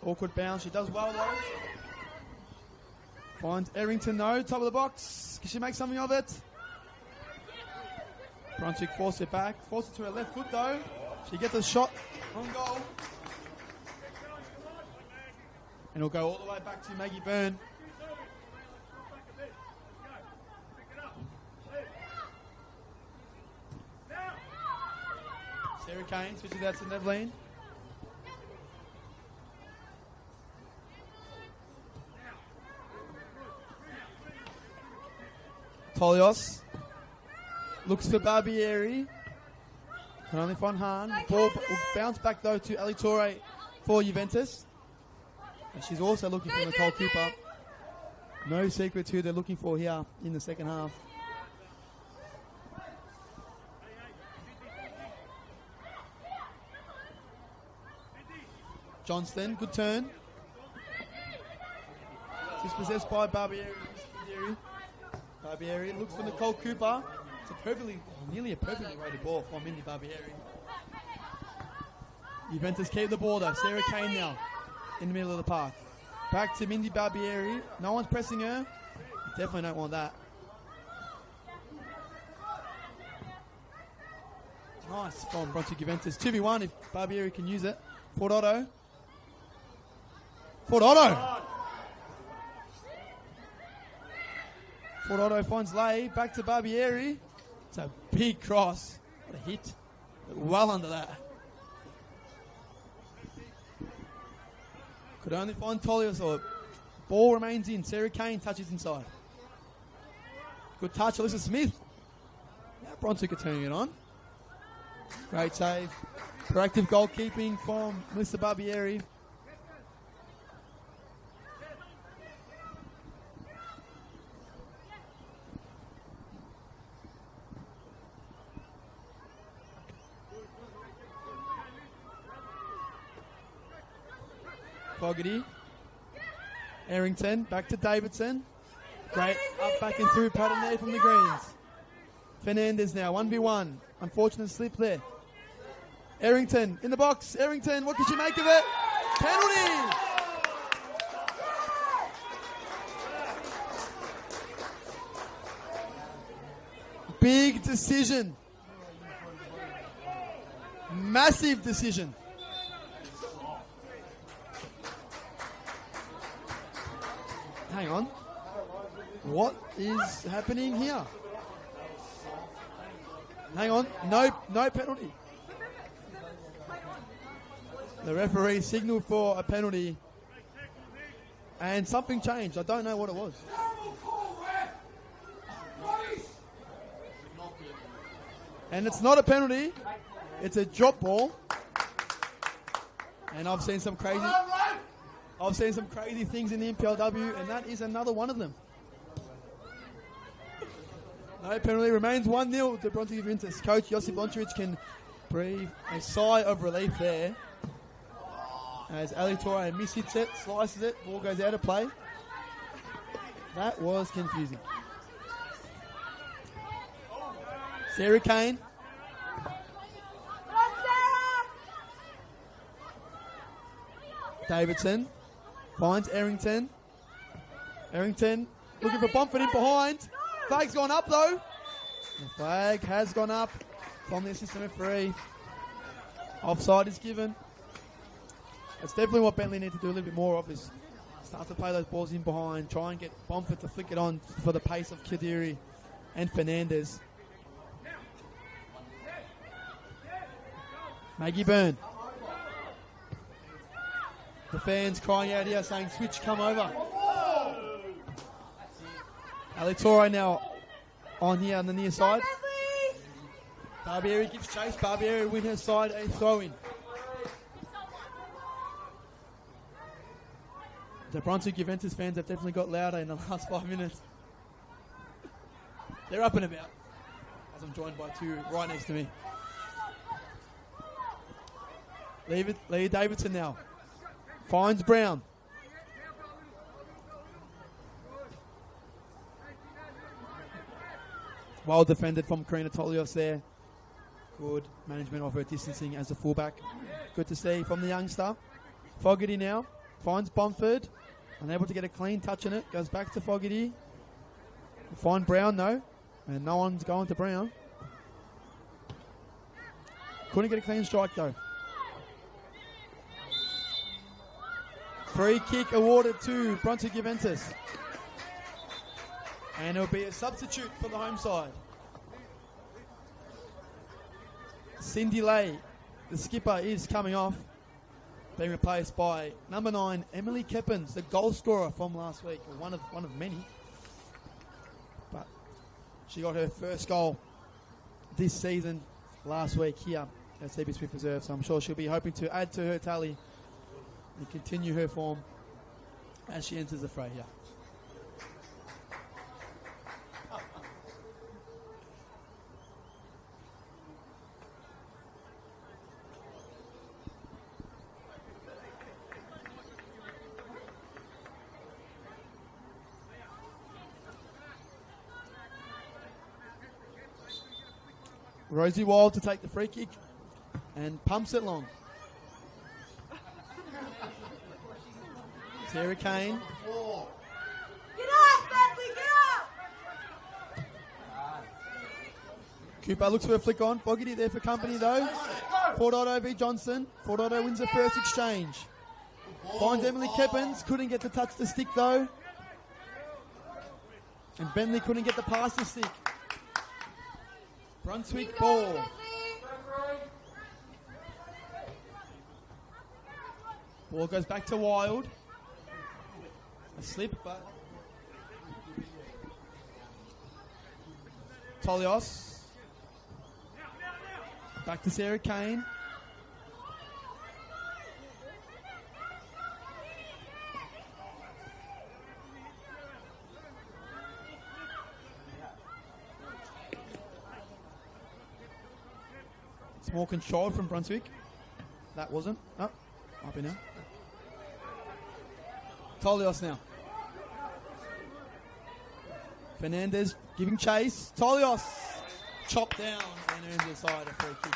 Awkward bounce. She does well though. Finds Errington though. Top of the box. Can she make something of it? Brunswick force it back. Force it to her left foot though. She gets a shot on goal. And it'll go all the way back to Maggie Byrne. Sarah Kane switches out to Nevleen. Tolios looks for Barbieri. Can only find Hahn. Ball will bounce back though to Ali Torre for Juventus. And she's also looking for Nicole Cooper. No secret who they're looking for here in the second half. Johnston, good turn. Dispossessed by Barbieri. Barbieri looks for Nicole Cooper. It's nearly a perfectly weighted ball from Mindy Barbieri. Juventus keep the ball though. Sarah Kane now in the middle of the park. Back to Mindy Barbieri. No one's pressing her. Definitely don't want that. Nice from Brunswick Juventus. 2v1 if Barbieri can use it. Ford Otto. Ford Otto finds Lay. Back to Barbieri. It's a big cross. What a hit. Well under that. Could only find Tolios, or ball remains in. Sarah Kane touches inside. Good touch, Alyssa Smith. Now Brunswick are turning it on. Great save. Proactive goalkeeping from Melissa Barbieri. Fogarty. Errington. Back to Davidson. Great. Up, back and through. Pattern there from the Greens. Fernandez now. 1v1. Unfortunate slip there. Errington in the box. Errington, what can she make of it? Penalty! Big decision. Massive decision. Hang on. What is happening here? Hang on. No penalty. The referee signaled for a penalty and something changed. I don't know what it was. And it's not a penalty. It's a drop ball. And I've seen some crazy things in the NPLW, and that is another one of them. No penalty. Remains 1-0 to Brunswick Juventus. Coach Josip Lončević can breathe a sigh of relief there. As Ali Torre mishits it, slices it, ball goes out of play. That was confusing. Sarah Kane. Davidson finds Errington. Errington looking for Bomford in behind. Flag's gone up though. The flag has gone up from the assistant referee. Offside is given. It's definitely what Bentleigh need to do a little bit more of, is start to play those balls in behind, try and get Bomford to flick it on for the pace of Kadiri and Fernandez. Maggie Byrne. The fans crying out here saying, switch, come over. Ali Torre now on here on the near side. Barbieri gives chase. Barbieri win her side, a throw in. The Brunswick Juventus fans have definitely got louder in the last 5 minutes. They're up and about, as I'm joined by two right next to me. Leah Davidson now finds Brown. Well defended from Karina Tolios there. Good management of her distancing as a fullback. Good to see from the youngster. Fogarty now finds Bomford. Unable to get a clean touch on it. Goes back to Fogarty. Find Brown though. And no one's going to Brown. Couldn't get a clean strike though. Free kick awarded to Brunswick Juventus. And it'll be a substitute for the home side. Cindy Lay, the skipper, is coming off. Being replaced by number 9, Emily Keppens, the goal scorer from last week. One of many. But she got her first goal this season last week here at CB Smith Reserve. So I'm sure she'll be hoping to add to her tally and continue her form as she enters the fray here. Rosie Wild to take the free kick and pumps it long. Sarah Kane. Get up, Bentleigh, get up! Cooper looks for a flick on. Fogarty there for company though. Fordodo v Johnson. Fordodo wins the first exchange. Finds Emily Keppins. Couldn't get to touch the stick though. And Bentleigh couldn't get the pass to stick. Brunswick ball. Ball goes back to Wild. A slip, but Tolios. Back to Sarah Kane. It's more controlled from Brunswick. That wasn't. Oh, up in now. Tolios now. Fernandez giving chase. Tolios chopped down and earns the side a free kick.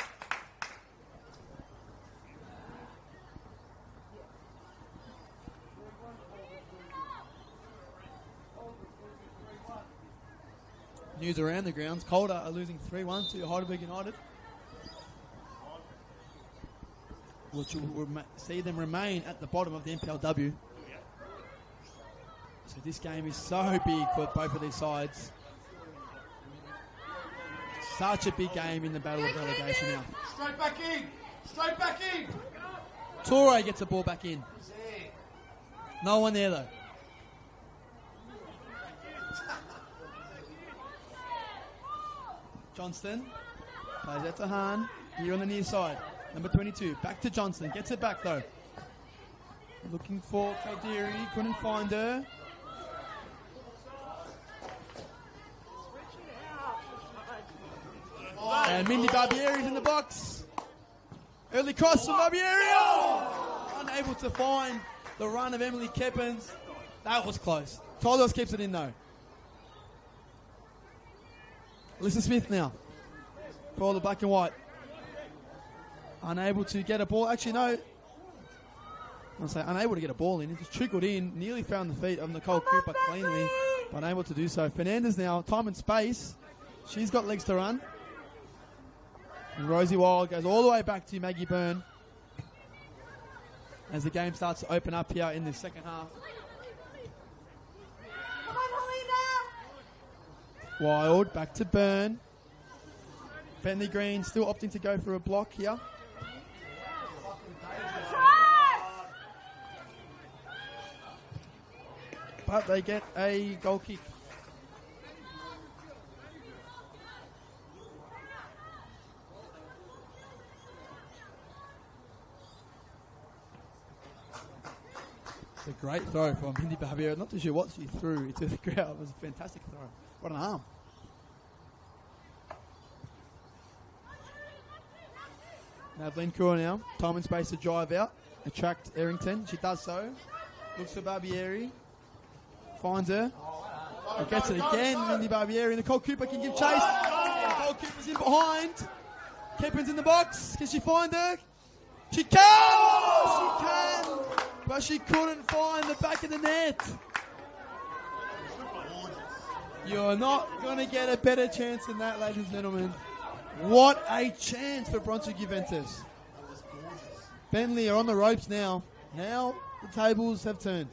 News around the grounds. Calder are losing 3-1 to Heidelberg United, which will see them remain at the bottom of the NPLW. So this game is so big for both of these sides. Such a big game in the battle of relegation now. Straight back in! Straight back in! Torre gets the ball back in. No one there though. Johnston plays out to Hahn. Here on the near side. Number 22. Back to Johnston. Gets it back though. Looking for Calderi. Couldn't find her. And Mindy Barbieri's in the box. Early cross from Barbieri. Oh! Unable to find the run of Emily Keppins. That was close. Tolios keeps it in though. Alyssa Smith now for the black and white. Unable to get a ball. Actually, no. I'll say unable to get a ball in. It just trickled in. Nearly found the feet of Nicole Cooper cleanly, but unable to do so. Fernandez now. Time and space. She's got legs to run. And Rosie Wild goes all the way back to Maggie Byrne as the game starts to open up here in the second half. Come on, Helena! Wild back to Byrne. Bentleigh Green still opting to go for a block here. But they get a goal kick. It's a great throw from Mindy Barbieri. Not too sure what she threw into the crowd. It was a fantastic throw. What an arm. Now Glencoe now. Time and space to drive out. Attract Errington. She does so. Looks for Barbieri. Finds her. And gets it again. Mindy Barbieri. Nicole Cooper can give chase. Nicole Cooper's in behind. Keppin's in the box. Can she find her? She can! Oh, she can! But she couldn't find the back of the net. You're not going to get a better chance than that, ladies and gentlemen. What a chance for Brunswick Juventus. Bentleigh are on the ropes now. Now the tables have turned.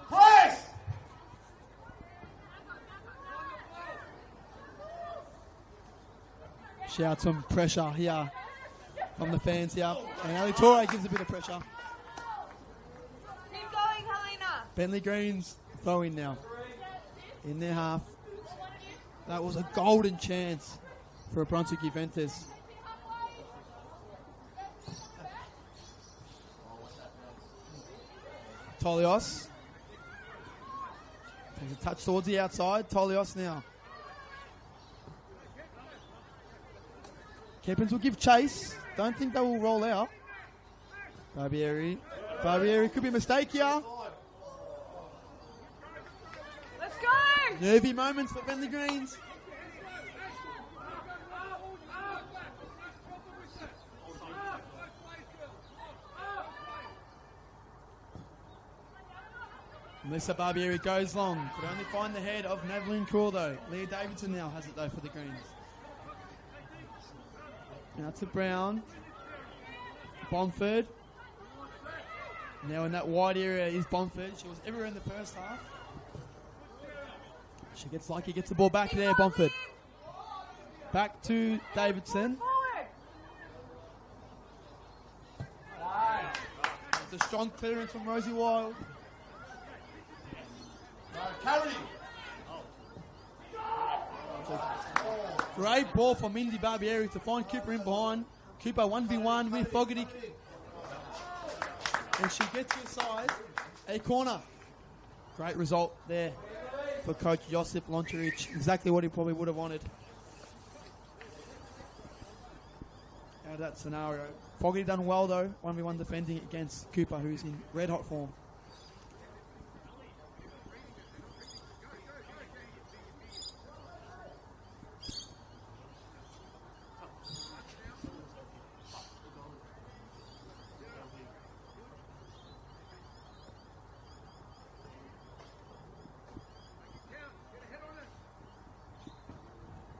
Press! Shout some pressure here from the fans here. And Ali Torre gives a bit of pressure. Keep going, Helena! Bentleigh Green's throwing now. In their half. That was a golden chance for Brunswick Juventus. Tolios. Takes a touch towards the outside. Tolios now. Keppins will give chase. Don't think they will roll out. Barbieri. Barbieri could be a mistake here. Let's go! Nervy moments for Bentleigh Greens. Melissa Barbieri goes long. Could only find the head of Nadeline Cool though. Leah Davidson now has it though for the Greens. Now to Brown. Bomford. Now in that wide area is Bomford. She was everywhere in the first half. She gets lucky, gets the ball back there, Bomford. Back to Davidson. It's a strong clearance from Rosie Wild. Carry. Great ball from Mindy Barbieri to find Cooper in behind. Cooper 1v1 with Fogarty. And she gets inside a corner. Great result there for Coach Josip Loncharic. Exactly what he probably would have wanted out of that scenario. Fogarty done well though, 1v1 defending against Cooper, who's in red hot form.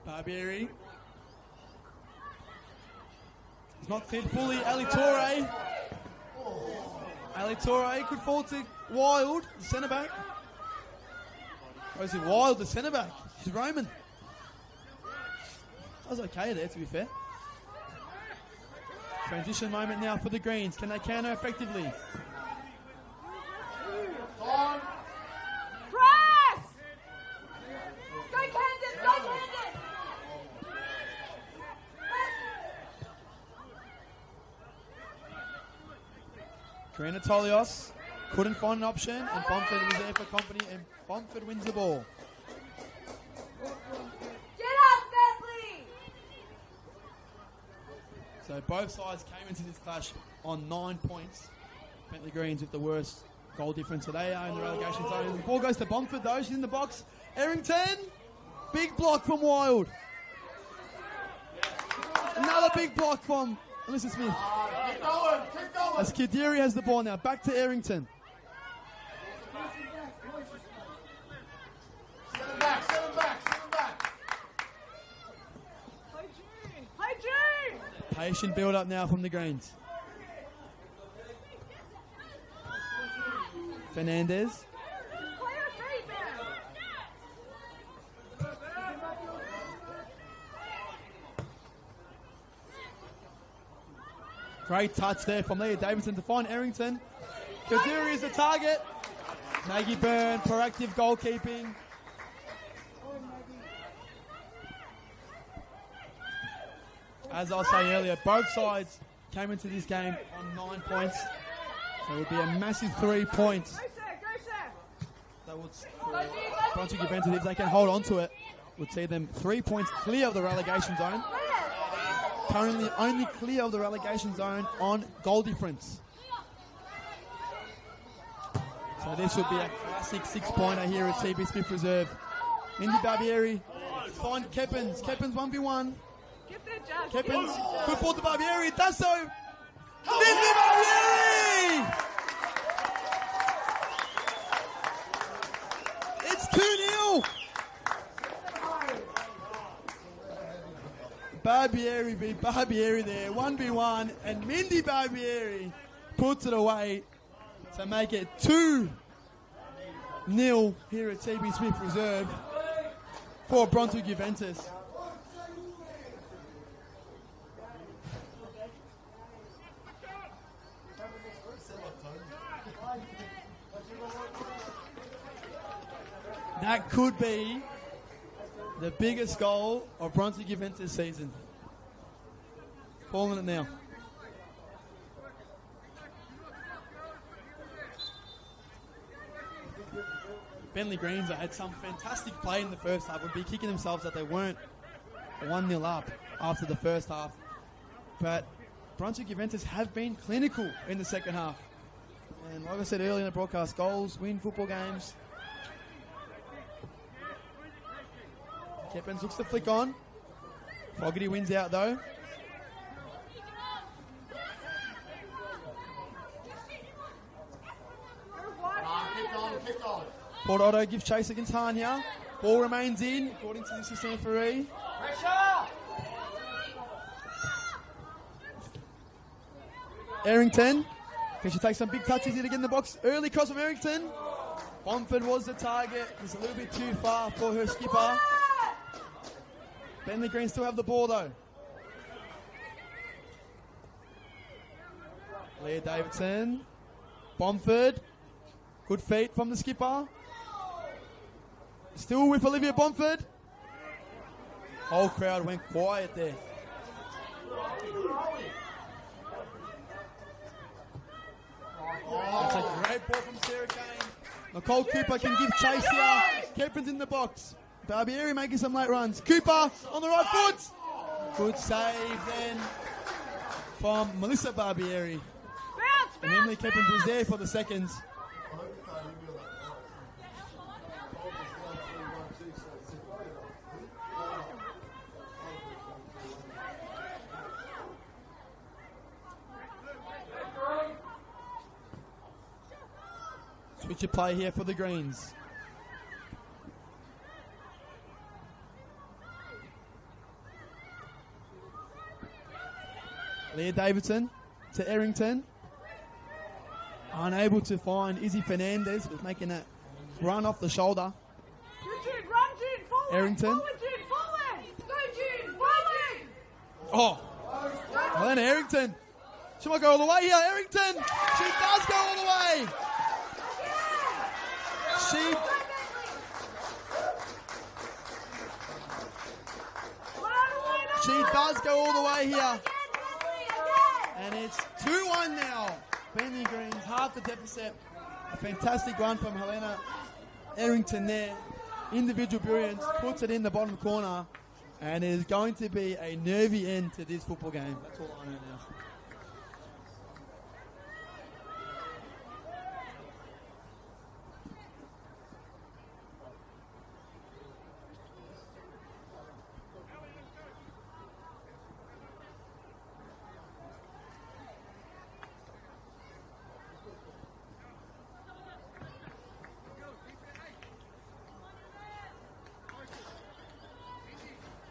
Barbieri. It's not cleared fully. Ali Torre. Ali Torre could fall to Wild, the centre back. Or is it Wild, the centre back? She's Roman. That was okay there, to be fair. Transition moment now for the Greens. Can they counter effectively? Press! Go Candace! Go Candace! Karina Tolios couldn't find an option, and Bomford was there for company, and Bomford wins the ball. Get up, Bentleigh! So both sides came into this clash on 9 points. Bentleigh Greens with the worst goal difference, so they are in the relegation zone. The ball goes to Bomford though, she's in the box. Errington, big block from Wild. Another big block from Alyssa Smith. Keep going, keep going. As Kadiri has the ball now, back to Errington. Send him back, send him back, send him back. Hi, June! Patient build up now from the Greens. Fernandez. Play her feet, man! Great touch there from Leah Davidson to find Errington. Kadiri is the target. Maggie Byrne, proactive goalkeeping. As I was saying earlier, both sides came into this game on 9 points. So it would be a massive 3 points. Go, sir! Go, sir! That would, for Brunswick Juventus, if they can hold on to it, would see them 3 points clear of the relegation zone. Currently only clear of the relegation zone on goal difference. So this would be a classic 6-pointer here at CB Smith Reserve. Mindy Barbieri find Keppins. Keppins 1v1. Get that judge! Keppins, good ball to Barbieri. Does so. Mindy Barbieri! It's 2-0. Barbieri beat Barbieri there, 1v1, and Mindy Barbieri puts it away to make it 2-0 here at CB Smith Reserve for Brunswick Juventus. That could be the biggest goal of Brunswick Juventus season. Calling it now. Bentleigh Greens had some fantastic play in the first half. Would be kicking themselves that they weren't 1-0 up after the first half. But Brunswick Juventus have been clinical in the second half. And like I said earlier in the broadcast, goals win football games. Keppens looks to flick on. Fogarty wins out though. Kick on. Port Otto gives chase against Hahn here. Ball remains in, according to the assistant referee. Pressure! Errington. Can she take some big touches here to get in the box? Early cross from Errington. Bomford was the target. It's a little bit too far for her skipper. Bentleigh Green still have the ball though. Leah Davidson. Bomford. Good feet from the skipper. Still with Olivia Bomford. Whole crowd went quiet there. That's a great ball from Sarah Kane. Nicole Cooper can give chase here. Keppens in the box. Barbieri making some late runs. Cooper on the right foot. Good save then from Melissa Barbieri. And Emily Keppens was there for the seconds. Switch of play here for the Greens. Leah Davidson to Errington. Unable to find Izzy Fernandez, was making that run off the shoulder. June, run, June, forward. Errington. Forward, June, forward. Go, June, forward. Oh, Helena Errington. She might go all the way here. Errington. She does go all the way. She does go all the way here. And it's 2-1 now. Bentleigh Greens, half the deficit. A fantastic run from Helena Errington there. Individual brilliance, puts it in the bottom corner. And it is going to be a nervy end to this football game. That's all I know now.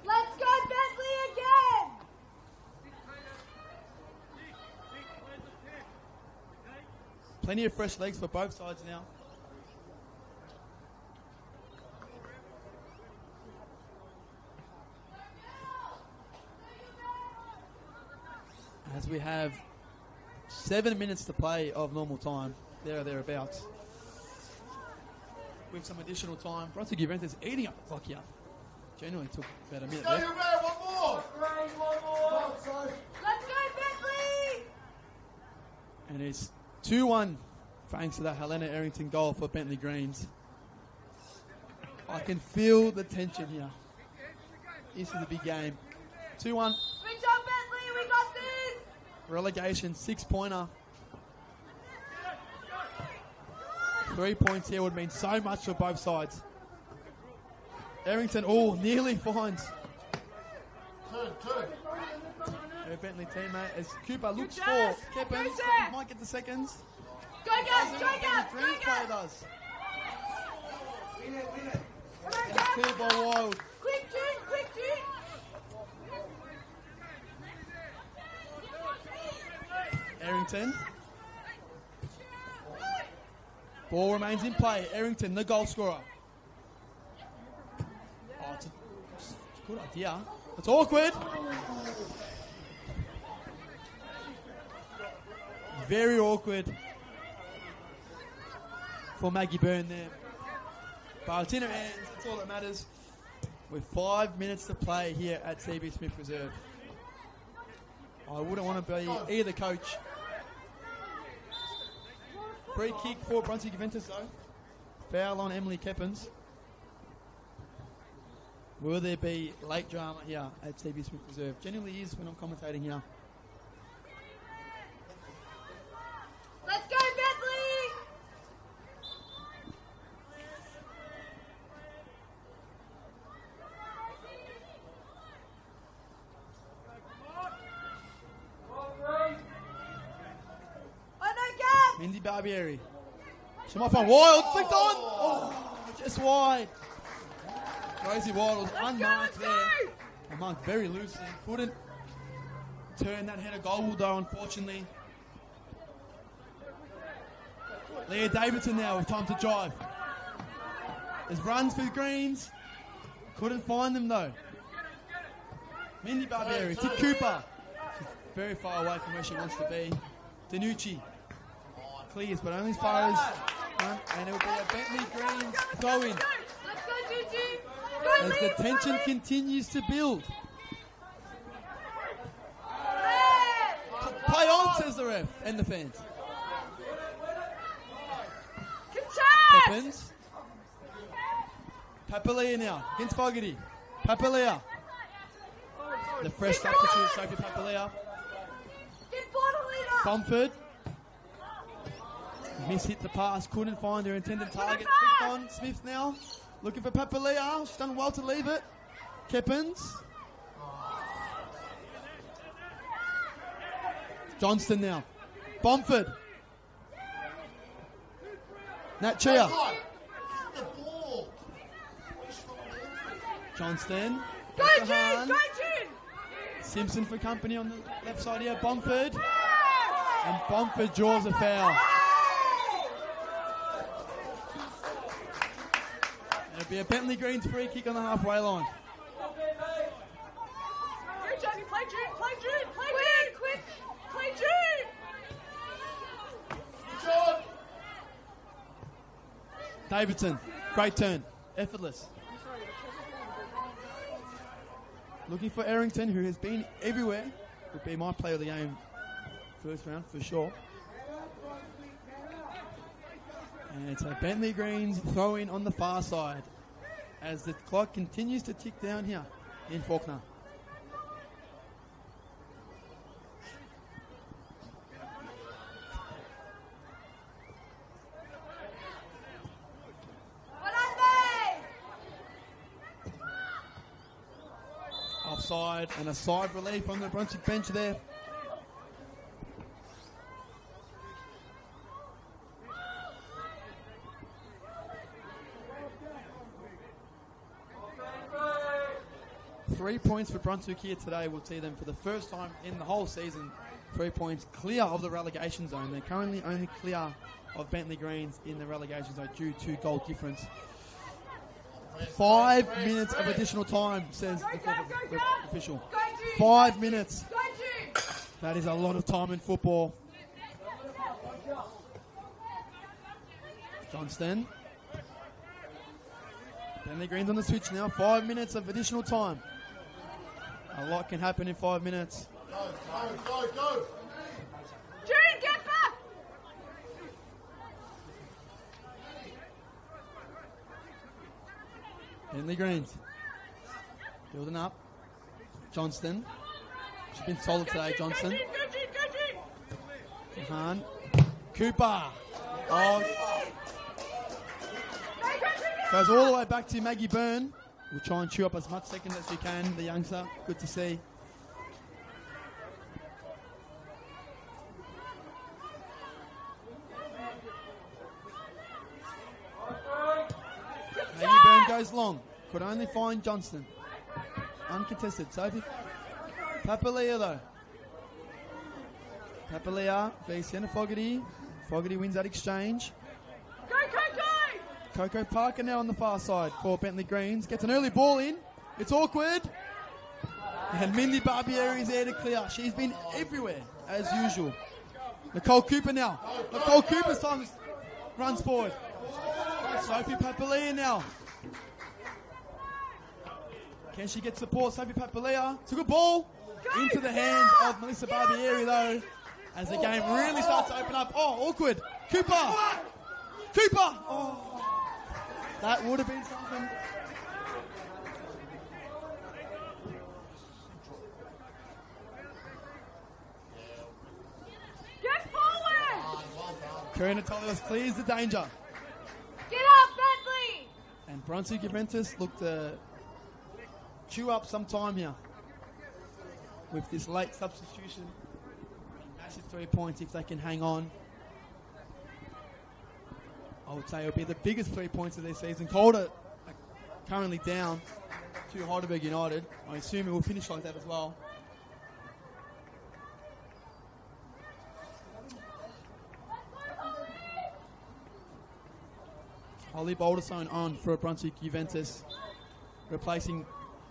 Let's go, Bentleigh again. Plenty of fresh legs for both sides now. As we have 7 minutes to play of normal time, there or thereabouts. With some additional time. Brunswick Juventus eating up the clock here. Genuinely took about a minute Go, there. you there, one more. Let's go, Bentleigh. And it's 2-1 thanks to that Helena Errington goal for Bentleigh Greens. I can feel the tension here. This is a big game. 2-1. Good job, Bentleigh. We got this. Relegation, 6-pointer. 3 points here would mean so much for both sides. Errington, nearly finds her Bentleigh teammate as Cooper looks for Jazz. Keppens. Go, Keppens Jazz. might get the seconds. Go, guys. Go, Bentleigh guys. Go, Greens player guys. does. Come on, That's clear guys. ball wild. Quick, June. Quick, June. Errington. Ball remains in play. Errington, the goal scorer. Oh, it's a good idea. It's awkward. Very awkward for Maggie Byrne there. But it's in her hands. That's all that matters. With 5 minutes to play here at CB Smith Reserve. I wouldn't want to be either coach. Free kick for Brunswick Juventus though. Foul on Emily Keppens. Will there be late drama here at CB Smith Reserve? Genuinely is when I'm commentating here. Let's go, Bentleigh. Barbieri. She might find Wild. Flicked on. Oh, just wide. Rosie Wild was unmarked there. And marked very loosely. Couldn't turn that header goal though, unfortunately. Leah Davidson now with time to drive. There's runs for the Greens. Couldn't find them though. Mindy Barbieri to Cooper. She's very far away from where she wants to be. Danucci clears, but only as far as and it'll be a Bentleigh Greens throw in. As the tension continues to build. Play on, says the ref and the fans. Peppins. Papalia now against Fogarty. Papalia. The fresh substitute, Sophie Papalia. Bumford. Miss-hit the pass, couldn't find her intended target. Picked on Smith now. Looking for Papalia. She's done well to leave it. Keppins. Johnston now. Bumford. Nat Chia. Johnston. Go, June! Go, June! Simpson for company on the left side here. Bumford. And Bumford draws a foul. It'll be a Bentleigh Greens free kick on the halfway line. Go, Johnny, play June! Play June! Play June! Quick! Play June! Davidson. Great turn. Effortless. Looking for Errington, who has been everywhere. Would be my player of the game first round for sure. And it's a Bentleigh Greens throw-in on the far side as the clock continues to tick down here in Faulkner. Offside and a side relief on the Brunswick bench there. Three points for Brunswick here today. We'll see them for the first time in the whole season. 3 points clear of the relegation zone. They're currently only clear of Bentleigh Greens in the relegation zone due to goal difference. 5 minutes of additional time, says the official. 5 minutes. That is a lot of time in football. Johnston. Bentleigh Greens on the switch now. 5 minutes of additional time. A lot can happen in 5 minutes. Go. June, get back! Bentleigh Greens. Building up. Johnston. She's been solid today, Johnston. Go, June! Kahan. Cooper. Oh. Goes all the way back to Maggie Byrne. We'll try and chew up as much seconds as she can, the youngster. Good to see. Maggie Byrne goes long. Could only find Johnston. Uncontested. Sophie Papalia though. Papalia vs Sienna Fogarty. Fogarty wins that exchange. Go! Coco Parker now on the far side for Bentleigh Greens. Gets an early ball in. It's awkward. And Mindy Barbieri is there to clear. She's been everywhere, as usual. Nicole Cooper now. Nicole Cooper's time runs forward. Sophie Papalia now. Can she get support? Sophie Papalia. It's a good ball. Into the hands of Melissa Barbieri, though, as the game really starts to open up. Oh, awkward. Cooper. Oh. That would have been something. Get forward! Karina Tolios clears the danger. Get up, Bentleigh! And Brunswick Juventus look to chew up some time here with this late substitution. Massive 3 points if they can hang on. I would say it'll be the biggest 3 points of their season. Calder are currently down to Heidelberg United. I assume it will finish like that as well. Holly Balderstone on for Brunswick Juventus, replacing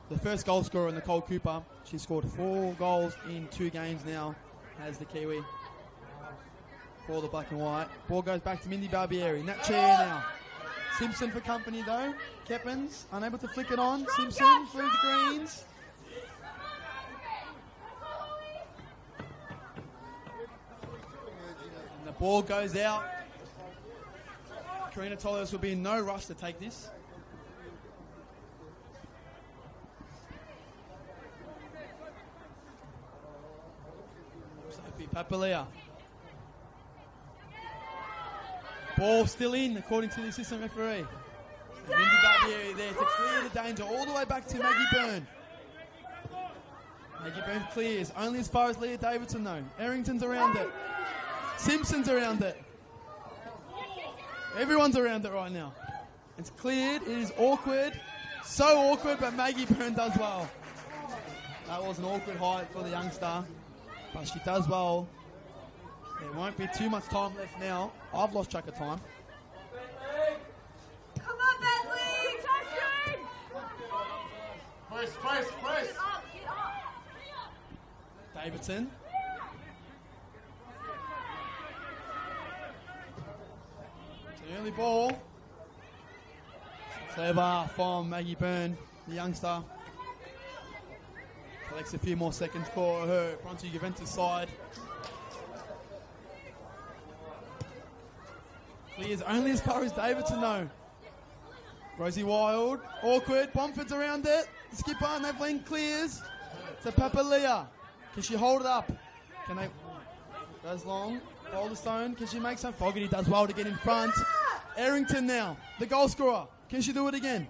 the first goal scorer in Nicole Cooper. She scored 4 goals in 2 games now as the Kiwi for the black and white. Ball goes back to Mindy Barbieri. In that chair now. Simpson for company though. Keppens unable to flick it on. Simpson through the greens. And the ball goes out. Karina Tolios will be in no rush to take this. Sophie Papalia. Ball still in, according to the assistant referee. So Mindy Barbieri there to clear the danger all the way back to Maggie Byrne. Maggie Byrne clears, only as far as Leah Davidson though. Errington's around it. Simpson's around it. Everyone's around it right now. It's cleared, it is awkward. So awkward, but Maggie Byrne does well. That was an awkward height for the youngster, but she does well. There won't be too much time left now. I've lost track of time. Come on, Bentleigh! Justin! Press, press, press. Get up, get up! Davidson. It's an early ball. Clever from Maggie Byrne, the youngster. Collects a few more seconds for her Brunswick Juventus side. Clears only as far as Davidson though. Rosie Wild, awkward, Bomford's around it. Skipper, Nevlin clears to Papalia. Can she hold it up? Can they? Goes long. Balderstone, can she make some? Fogarty does well to get in front. Errington now, the goal scorer. Can she do it again?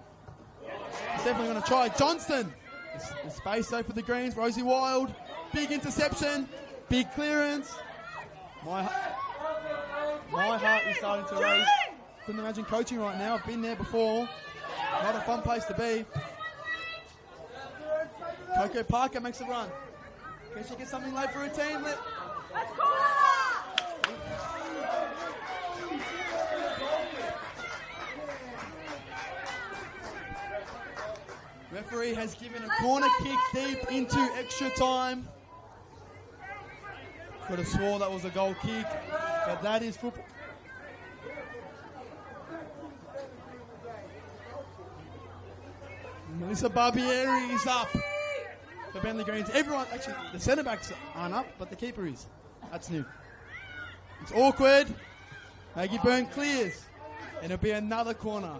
She's definitely going to try. Johnston. The space though for the Greens. Rosie Wild, big interception, big clearance. My heart is starting to race. Couldn't imagine coaching right now. I've been there before. Not a fun place to be. Coco Parker makes a run. Can she get something late for her team? Let's go! Referee has given a corner kick deep into extra time. Could have swore that was a goal kick, but that is football. Melissa Barbieri is up for Bentleigh Greens. Everyone, actually, the centre backs aren't up, but the keeper is. That's new. It's awkward. Maggie Byrne clears, and it'll be another corner.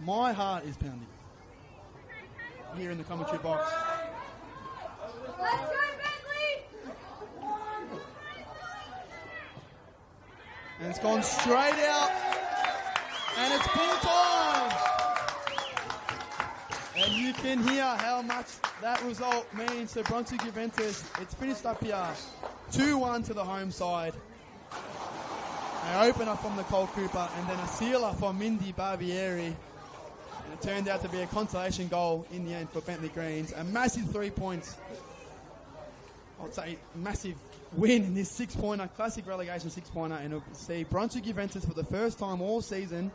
My heart is pounding here in the commentary box. Let's go, Bentleigh! And it's gone straight out, and it's full time. And you can hear how much that result means to Brunswick Juventus. It's finished up here 2-1 to the home side. They open up from Nicole Cooper and then a sealer from Mindy Barbieri. And it turned out to be a consolation goal in the end for Bentleigh Greens. A massive 3 points. I would say massive win in this 6-pointer, classic relegation 6-pointer. And we'll see Brunswick Juventus for the first time all season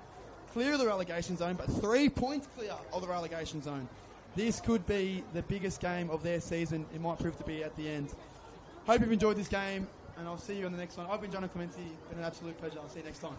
clear of the relegation zone, but 3 points clear of the relegation zone. This could be the biggest game of their season. It might prove to be at the end. Hope you've enjoyed this game, and I'll see you on the next one. I've been John Clementi. It's been an absolute pleasure. I'll see you next time.